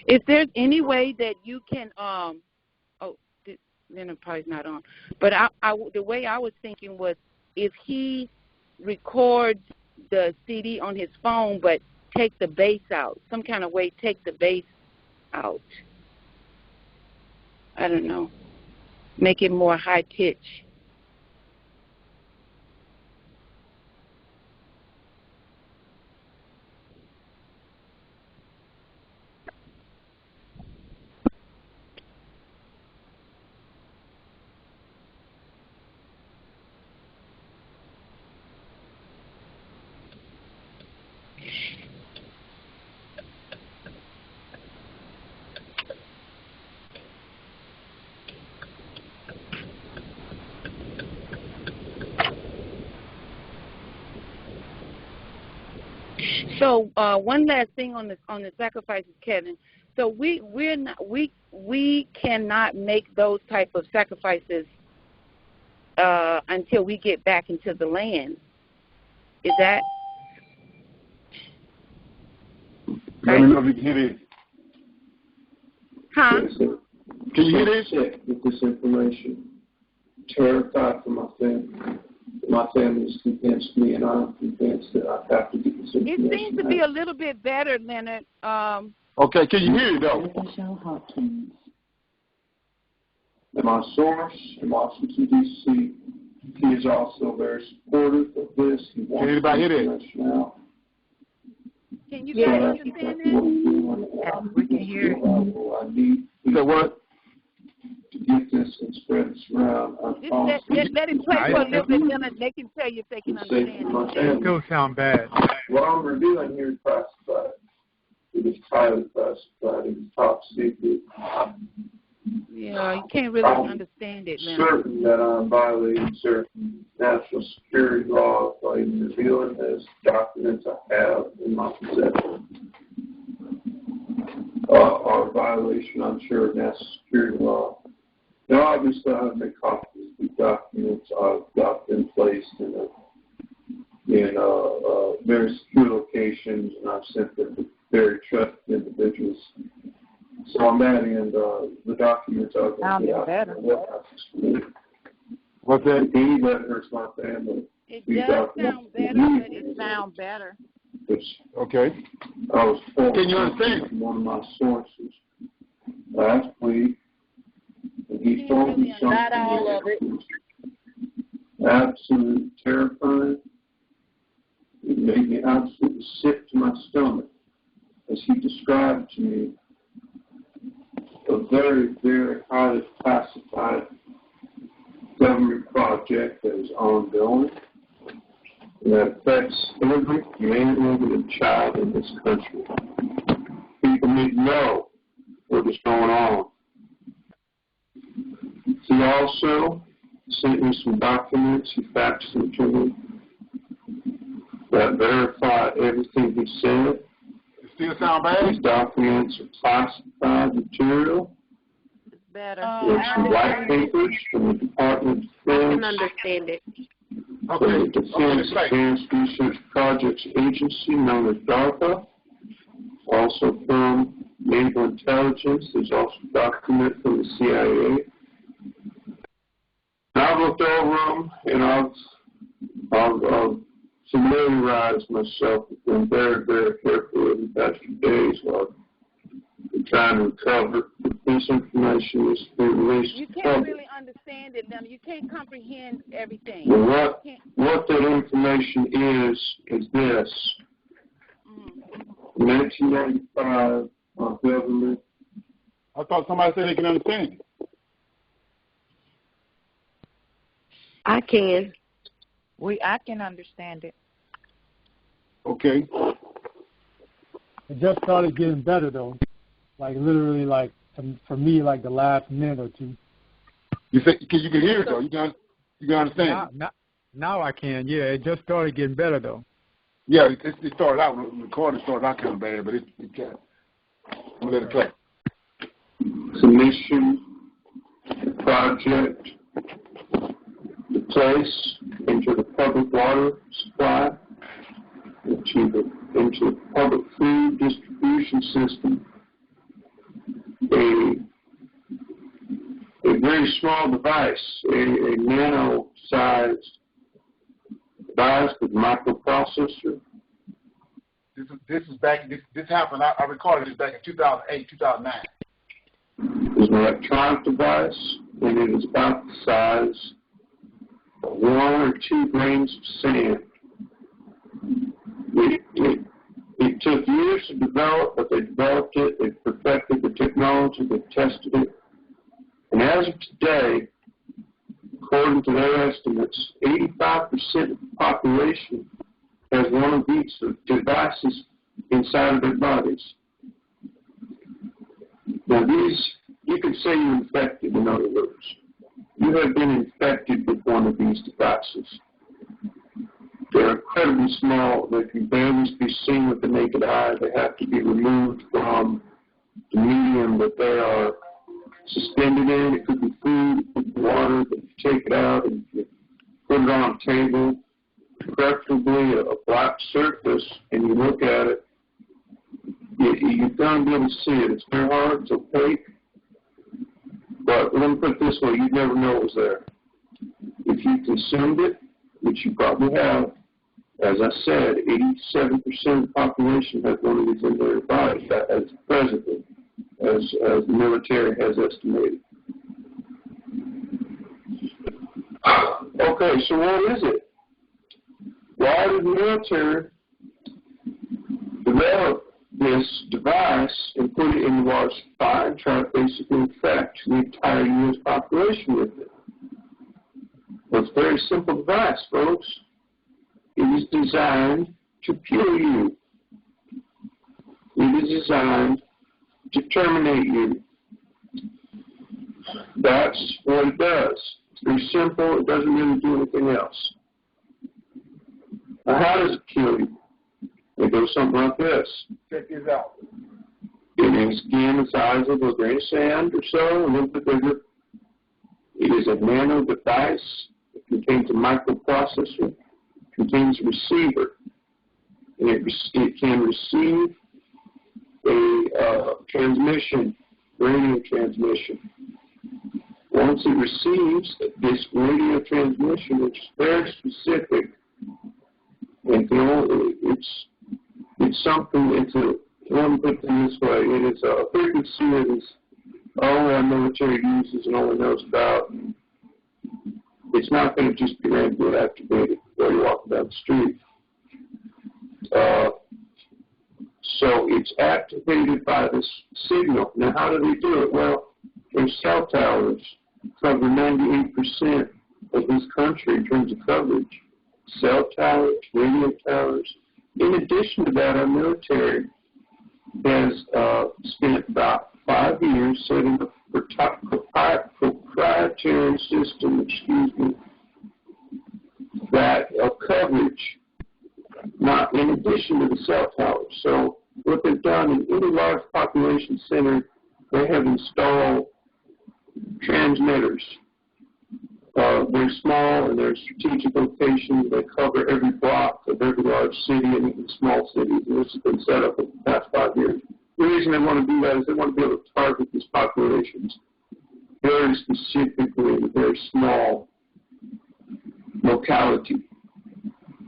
If there's any way that you can, Leonard probably not on, but the way I was thinking was if he records the CD on his phone, but take the bass out. Some kind of way, take the bass out. I don't know. Make it more high pitch. So one last thing on the sacrifices, Kevin. So we cannot make those type of sacrifices until we get back into the land. Is that? Let me know if you can hear this. Huh? Can you hear this? With this information, terrified for my family. My family is convinced me, and I'm convinced that I have to get this information. It seems to be a little bit better, Leonard. Okay, can you hear it though? And my source in Washington, D.C., he is also very supportive of this. He wants anybody hear that? Now. Can you guys understand that? We can hear it. I need Say what? to get this and spread this around. Let it play for a little bit, then they can tell you if they can understand it. It still sound bad. What I'm revealing here is classified. It is highly classified. It is top secret. Yeah, you can't really understand it, Leonard. Certain that I'm violating certain national security laws by revealing this documents I have in my possession. Are a violation, I'm sure, of national security law. Now, obviously, I have made copies of these documents. I've got them placed in very secure locations, and I've sent them to very trusted individuals. So on that end, the documents are going to be better. What's that? Any that hurts my family. It does sound better, but it sounds better. Okay. I was told Can you understand? from one of my sources last week, and he told me something Not all of it. absolutely terrifying. It made me absolutely sick to my stomach as he described to me a very, very highly classified government project that is ongoing and that affects every man, woman, and child in this country. People need to know what is going on. He also sent me some documents. He faxed them to me that verify everything he said. It still sound bad? These documents are classified material. It's better. There's some white papers from the Department of Defense. I can understand it. From the Defense Advanced Research Projects Agency, known as DARPA. Also from Naval Intelligence. There's also a document from the CIA. And I've looked over them, and I've familiarized myself with them very, very carefully over the past few days while I'm trying to recover this information is released. You can't really understand it, Leonard. You can't comprehend everything. Well, what that information is this. In 1995, our government. I thought somebody said they can understand it. I can. I can understand it. Okay. It just started getting better though, like literally, like for me, like the last minute or two. You can hear it though. You can understand. Now I can. Yeah, it just started getting better though. Yeah, it started out. The recording started out kind of bad, but it can't. We'll let it play. Submission, project, the place into the public water supply, into the public food distribution system, a very small device, a nano-sized device with microprocessor. This is back. This happened. I recorded this back in 2008, 2009. It's an electronic device, and it is about the size of 1 or 2 grains of sand. It took years to develop, but they developed it. They perfected the technology. They tested it. And as of today, according to their estimates, 85% of the population has one of these devices inside of their bodies. Now these, you could say you're infected, in other words. You have been infected with one of these devices. They're incredibly small. They can barely be seen with the naked eye. They have to be removed from the medium that they are suspended in. It could be food, it could be water, but you take it out and you put it on a table, preferably a black surface, and you look at it. You're going to be able to see it. It's very hard. It's opaque. But let me put it this way. You'd never know it was there. If you consumed it, which you probably have, as I said, 87% of the population has one of these in their body, as presently, as the military has estimated. Okay, so what is it? Why did the military develop this device and put it in the water supply and try to basically infect the entire U.S. population with it? Well, it's a very simple device, folks. It is designed to kill you. It is designed to terminate you. That's what it does. It's very simple. It doesn't really do anything else. Now, how does it kill you? It goes something like this. Check this out. It is, again, the size of a grain of sand or so, a little bit bigger. It is a nano device. It contains a microprocessor. It contains a receiver. And it can receive a transmission, radio transmission. Once it receives this radio transmission, which is very specific, and it's something, let me put it this way, it is a frequency that is all our military uses and only knows about. It's not going to just be randomly activated while you're walking down the street. So it's activated by this signal. Now, how do they do it? Well, their cell towers cover 98% of this country in terms of coverage. Cell towers, radio towers. In addition to that, our military has spent about 5 years setting up a proprietary system, that of coverage, not in addition to the cell towers. So what they've done in any large population center, they have installed transmitters. They're small and they're strategic locations. They cover every block of every large city and even small cities. And this has been set up in the past 5 years. The reason they want to do that is they want to be able to target these populations very specifically in a very small locality.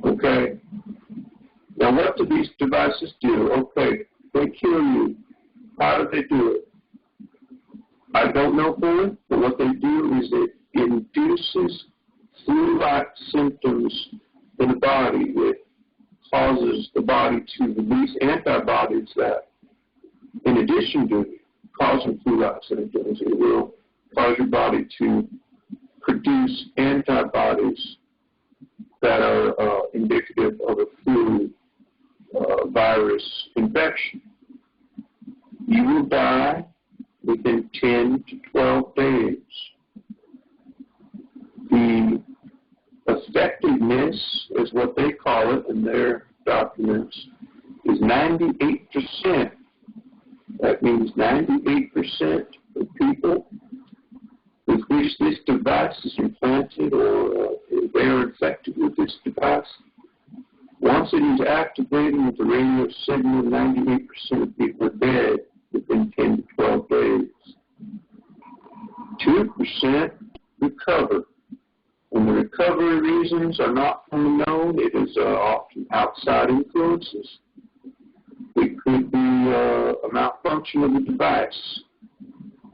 Okay? Now, what do these devices do? Okay, they kill you. How do they do it? I don't know fully, but what they do is it induces flu-like symptoms in the body. It causes the body to release antibodies that, in addition to causing flu-like symptoms, it will cause your body to produce antibodies that are indicative of a flu virus infection. You will die within 10 to 12 days. The effectiveness, is what they call it in their documents, is 98%. That means 98% of people with which this device is implanted or they are infected with this device, once it is activated with the radio signal, 98% of people are dead within 10 to 12 days. 2% recover. And the recovery reasons are not fully known. is often outside influences. It could be a malfunction of the device.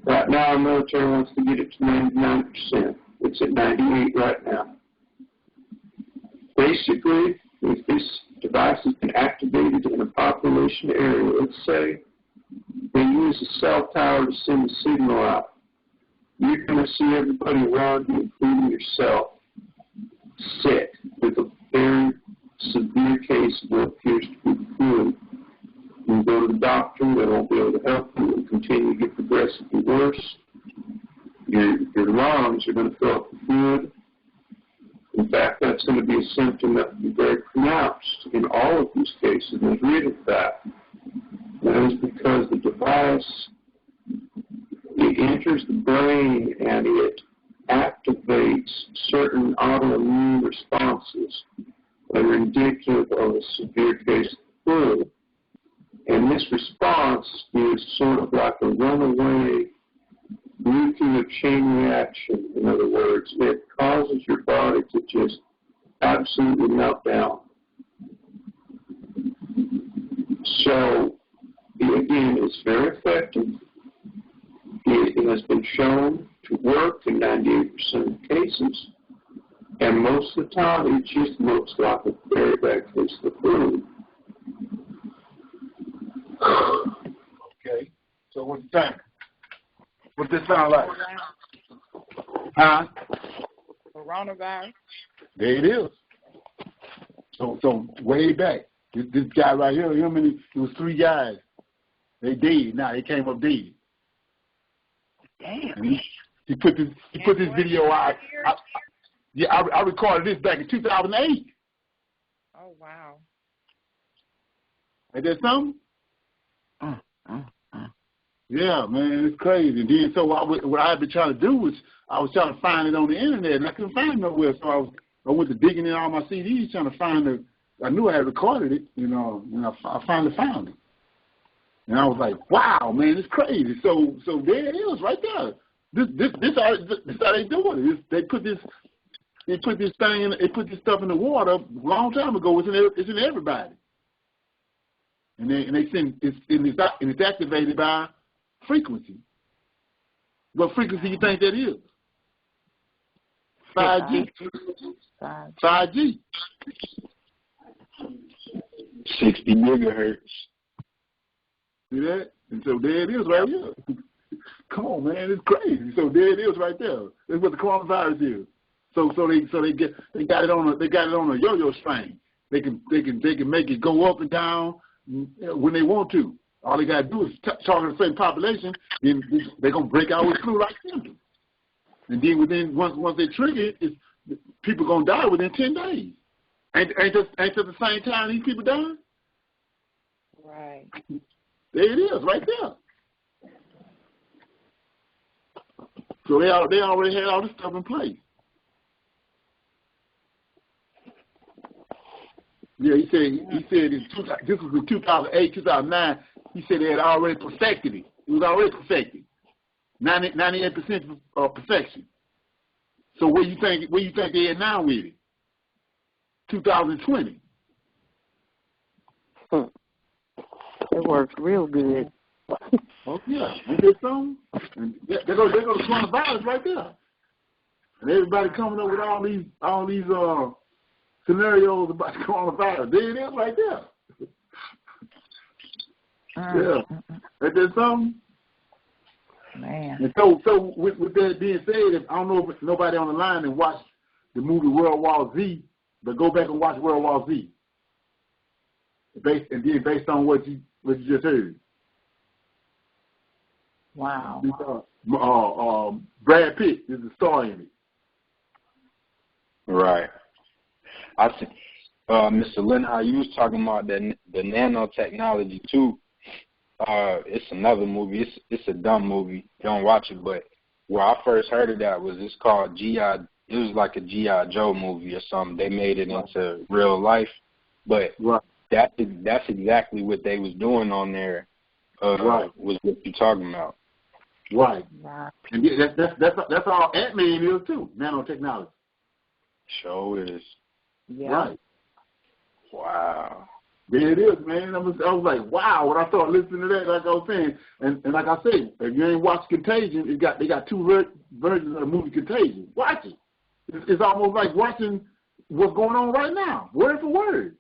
Right now, our military wants to get it to 99%. It's at 98 right now. Basically, if this device has been activated in a population area, let's say they use a cell tower to send a signal out, you're going to see everybody around you, including yourself, sick with a very severe case of what appears to be the flu. You go to the doctor, they won't be able to help you, and continue to get progressively worse. Your lungs are going to fill up with fluid. In fact, that's going to be a symptom that will be very pronounced in all of these cases. There's reason for that. That is because the device, it enters the brain and it activates certain autoimmune responses that are indicative of a severe case of flu. And this response is sort of like a runaway nuclear chain reaction. In other words, it causes your body to just absolutely melt down. So, again, it's very effective. It has been shown to work in 98% of cases. And most of the time, it just looks like a very bad case of the flu. Okay. So what do you think? What this sound like? Huh? Coronavirus. There it is. So way back, this guy right here, it was 3 guys. They dead. Now they came up dead. Damn. And he put this video out. I recorded this back in 2008. Oh wow. Ain't that something? Yeah, man, it's crazy. And then, so what I've been trying to do was, I was trying to find it on the internet, and I couldn't find it nowhere. So I went to digging in all my CDs, trying to find I knew I had recorded it, and I finally found it. And I was like, wow, man, it's crazy. So there it is, right there. This how they do it. They put this stuff in the water a long time ago. It's in everybody. And they send it's activated by frequency. What frequency you think that is? 5G. 5G. 60 megahertz. See that? And so there it is right here. Come on, man, it's crazy. So there it is right there. That's what the coronavirus is. So they got it on a yo-yo strain. They can make it go up and down when they want to. All they got to do is target a certain population, then they're going to break out with flu-like symptoms. And then once they trigger it, people going to die within 10 days. Ain't that the same time these people dying? Right. There it is, right there. So they already had all this stuff in place. Yeah, he said this was in 2008, 2009. He said they had already perfected it. It was already perfected, 98% of perfection. So where you think they are now with it? 2020. It works real good. Oh yeah, ain't that something? And there go the coronavirus right there. And everybody coming up with all these scenarios about the coronavirus. There it is right there. Yeah. Ain't that something? Man. And so with that being said, I don't know if nobody on the line and watch the movie World War Z, but go back and watch World War Z. Based on what you just heard. Wow. Brad Pitt is the star in it. Right. I see. Mr. Lynn, how you was talking about the nanotechnology too. It's another movie. It's a dumb movie. Don't watch it. But where I first heard of that was it's called G.I. It was like a G.I. Joe movie or something. They made it into real life, but that's exactly what they was doing on there. Was what you're talking about. Right. And that's all Ant-Man is too. Nanotechnology. Sure is. Yeah. Right. Wow. There it is, man. I was like, wow, when I started listening to that, like I was saying, and like I said, if you ain't watched Contagion, they got two versions of the movie Contagion. Watch it. It's almost like watching what's going on right now, word for word.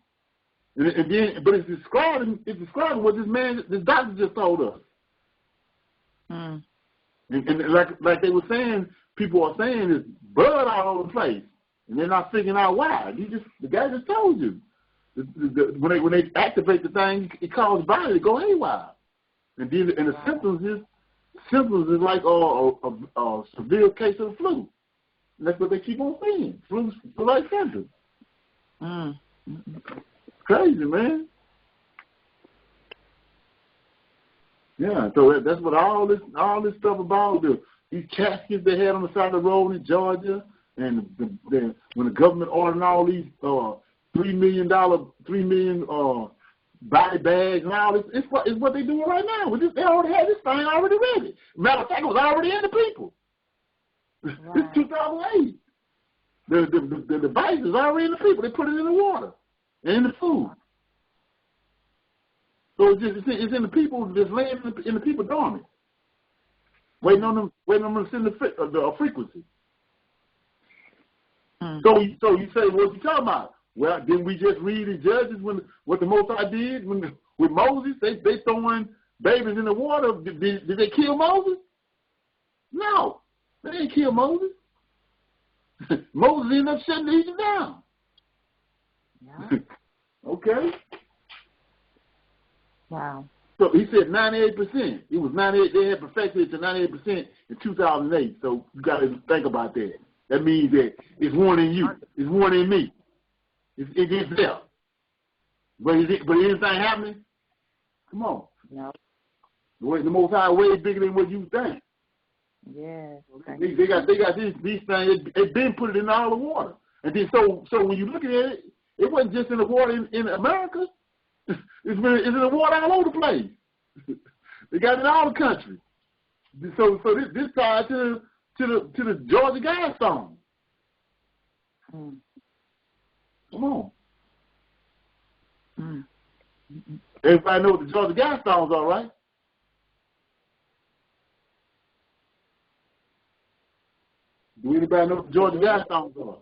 And then, but it's describing what this doctor just told us. Mm. And like they were saying, people are saying there's blood all over the place, and they're not figuring out why. The guy just told you. When they activate the thing, it causes the body to go haywire. And the symptoms is like a severe case of the flu. And that's what they keep on saying. Flu-like symptoms. Mm. Crazy, man. Yeah, so that's what all this stuff about these caskets they had on the side of the road in Georgia, and when the government ordered all these $3 million body bags and all this, it's what they doing right now. They already had this thing already ready. Matter of fact, it was already in the people. Wow. It's 2008. The device is already in the people. They put it in the water and in the food. So it's in the people, just laying in the people dormant, waiting on them to send the frequency. Mm. So you say, what you talking about? Well, didn't we just read in Judges what the Most High did with Moses? They throwing babies in the water. Did they kill Moses? No, they didn't kill Moses. Moses ended up shutting Egypt down. Yeah. Okay. Wow. So he said 98%. It was 98. They had perfected it to 98% in 2008. So you got to think about that. That means that it's one in you. It's one in me. It gets there. But anything happening? Come on. No. The Most High way bigger than what you think. Yes. They got these things. They've been put it in all the water. And then so when you look at it, it wasn't just in the water in America. It's in the water all over the place. They got it in all the country. So this tied to the Georgia Guidestone. Mm. Come on. Mm. Everybody know what the Georgia Guidestones are, right? Do anybody know what the Georgia Guidestones are?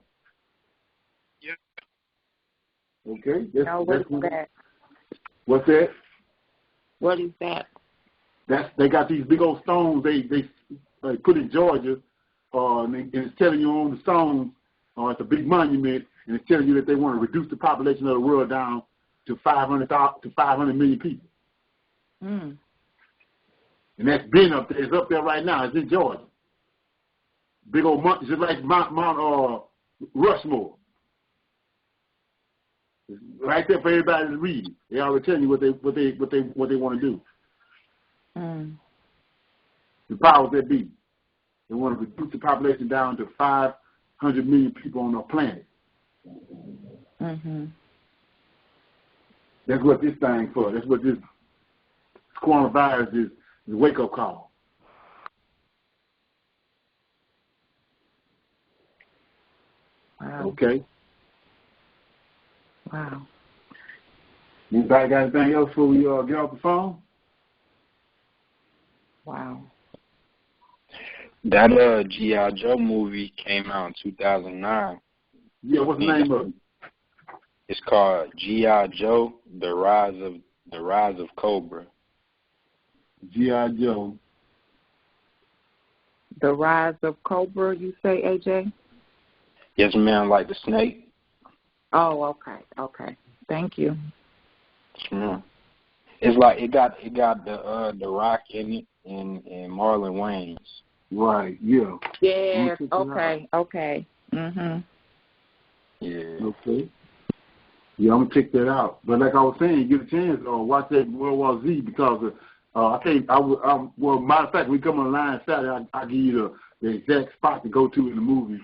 Yeah. Okay. What is that? What's that? What is that? They got these big old stones they put in Georgia, and it's telling you on the stones, it's a big monument, and it's telling you that they want to reduce the population of the world down to 500 million people. Mm. And that's been up there. It's up there right now. It's in Georgia. Big old mountain, just like Mount Rushmore. It's right there for everybody to read. They already telling you what they want to do. Mm. The powers that be. They want to reduce the population down to 500 million people on our planet. Mm-hmm. That's what this thing for. That's what this coronavirus is a wake-up call. Wow. Okay. Wow. Anybody got anything else before we get off the phone? Wow. That G.I. Joe movie came out in 2009. Yeah, what's the name of it? It's called G.I. Joe: The Rise of Cobra. G.I. Joe. The Rise of Cobra, you say, AJ? Yes, ma'am. Like the snake. Oh, okay. Okay. Thank you. Yeah. It's like it got the Rock in it and Marlon Wayans. Right. Yeah. Yes. Okay. Okay. Mhm. Yeah. Okay. Yeah, I'm gonna check that out. But like I was saying, get a chance watch that World War Z because I can't. Well, matter of fact, we come on the line Saturday. I'll give you the exact spot to go to in the movie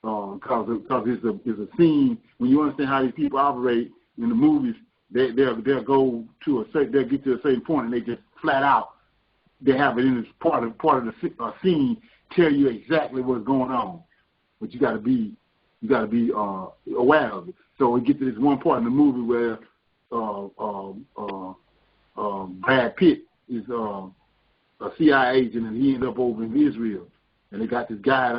because it's a scene when you understand how these people operate in the movies. They'll go to they'll get to a certain point and they just flat out they have it in this part of the scene tell you exactly what's going on. But you got to be aware of it. So we get to this one part in the movie where Brad Pitt is a CIA agent, and he ends up over in Israel. And they got this guy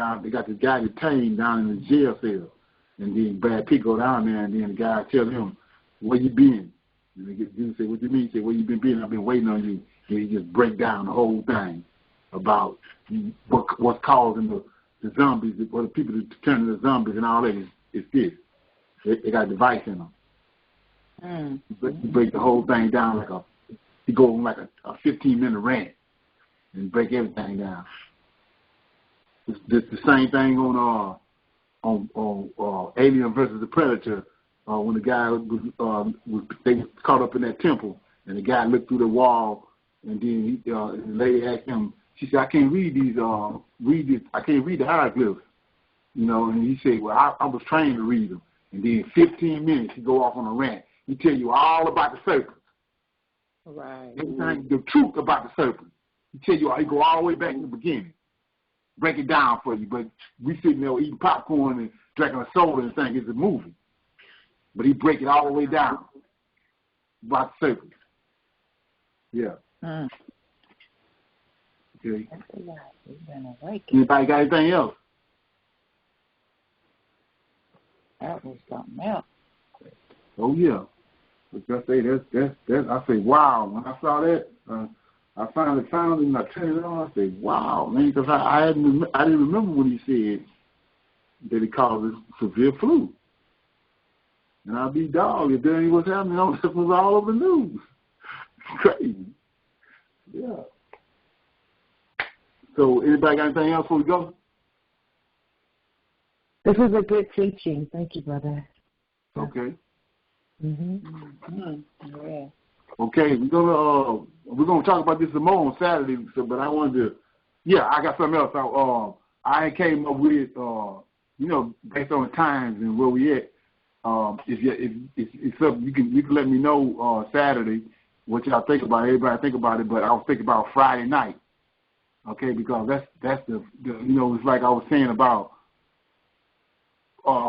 detained down in the jail cell. And then Brad Pitt go down there, and then the guy tells him, "Where you been?" And the dude say, "What do you mean?" He say, "Where you been? I've been waiting on you." And he just break down the whole thing about what's causing the zombies, or the people to turn into zombies and all that. Is this. They got a device in them. He break the whole thing down he go on like a 15-minute rant and break everything down. It's the same thing on Alien versus the Predator. When the guy they was caught up in that temple, and the guy looked through the wall, and then the lady asked him. She said, "I can't read these. I can't read the hieroglyphs." And he said, "Well, I was trained to read them." And then 15 minutes, he go off on a rant. He tell you all about the serpent. Right. Everything, the truth about the serpent. He tell you, he go all the way back to the beginning. Break it down for you. But we sitting there eating popcorn and drinking a soda and think it's a movie. But he break it all the way down about the serpent. Yeah. Okay. Anybody got anything else? That was something else. Oh yeah. I say that's I say wow. When I saw that, I finally found it and I turned it on. I say wow, man, because I didn't remember when he said that it caused severe flu. And I'll be dog if there ain't what's happening. This was all over the news. Crazy. Yeah. So anybody got anything else before we go? This was a good teaching. Thank you, brother. Okay. Yeah. Okay, we're gonna talk about this some more on Saturday. But I wanted to, I got something else. I came up with based on the times and where we at. If something you can let me know Saturday what y'all think about it. Everybody think about it, but I was thinking about Friday night. Okay, because that's the it's like I was saying about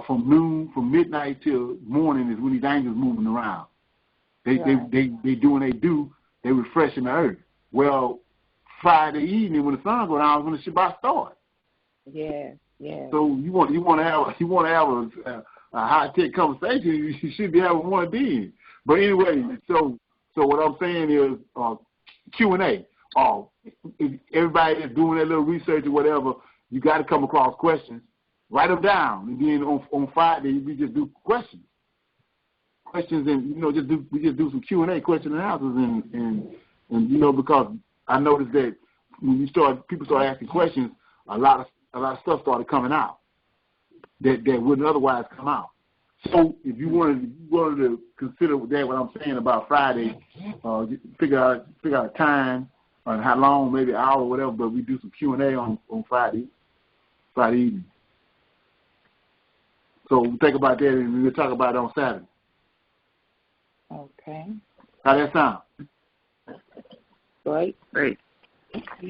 from midnight till morning is when these angels moving around. They doing they do. They refreshing the earth. Well, Friday evening when the sun goes down is when the Shabbat starts. Yeah. So you want to have a high tech conversation. You should be having one then. But anyway, so what I'm saying is Q&A. If everybody is doing their little research or whatever, you got to come across questions. Write them down, and then on Friday we just do questions, and we just do some Q&A, question and answers, and because I noticed that when people start asking questions, a lot of stuff started coming out that wouldn't otherwise come out. So if you wanted to consider that what I'm saying about Friday, figure out a time and how long, maybe an hour or whatever, but we do some Q&A on Friday evening. So we'll think about that, and we'll talk about it on Saturday. Okay. How that sound? Great.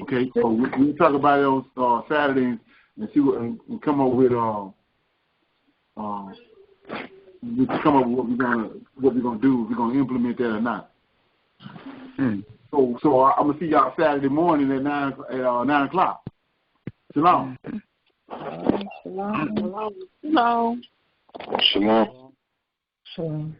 Okay, so we'll talk about it on Saturday and see and come up with what we're gonna do, if we're gonna implement that or not. So I'm gonna see y'all Saturday morning at 9 o'clock. Shalom. Shalom. Shalom. Shalom.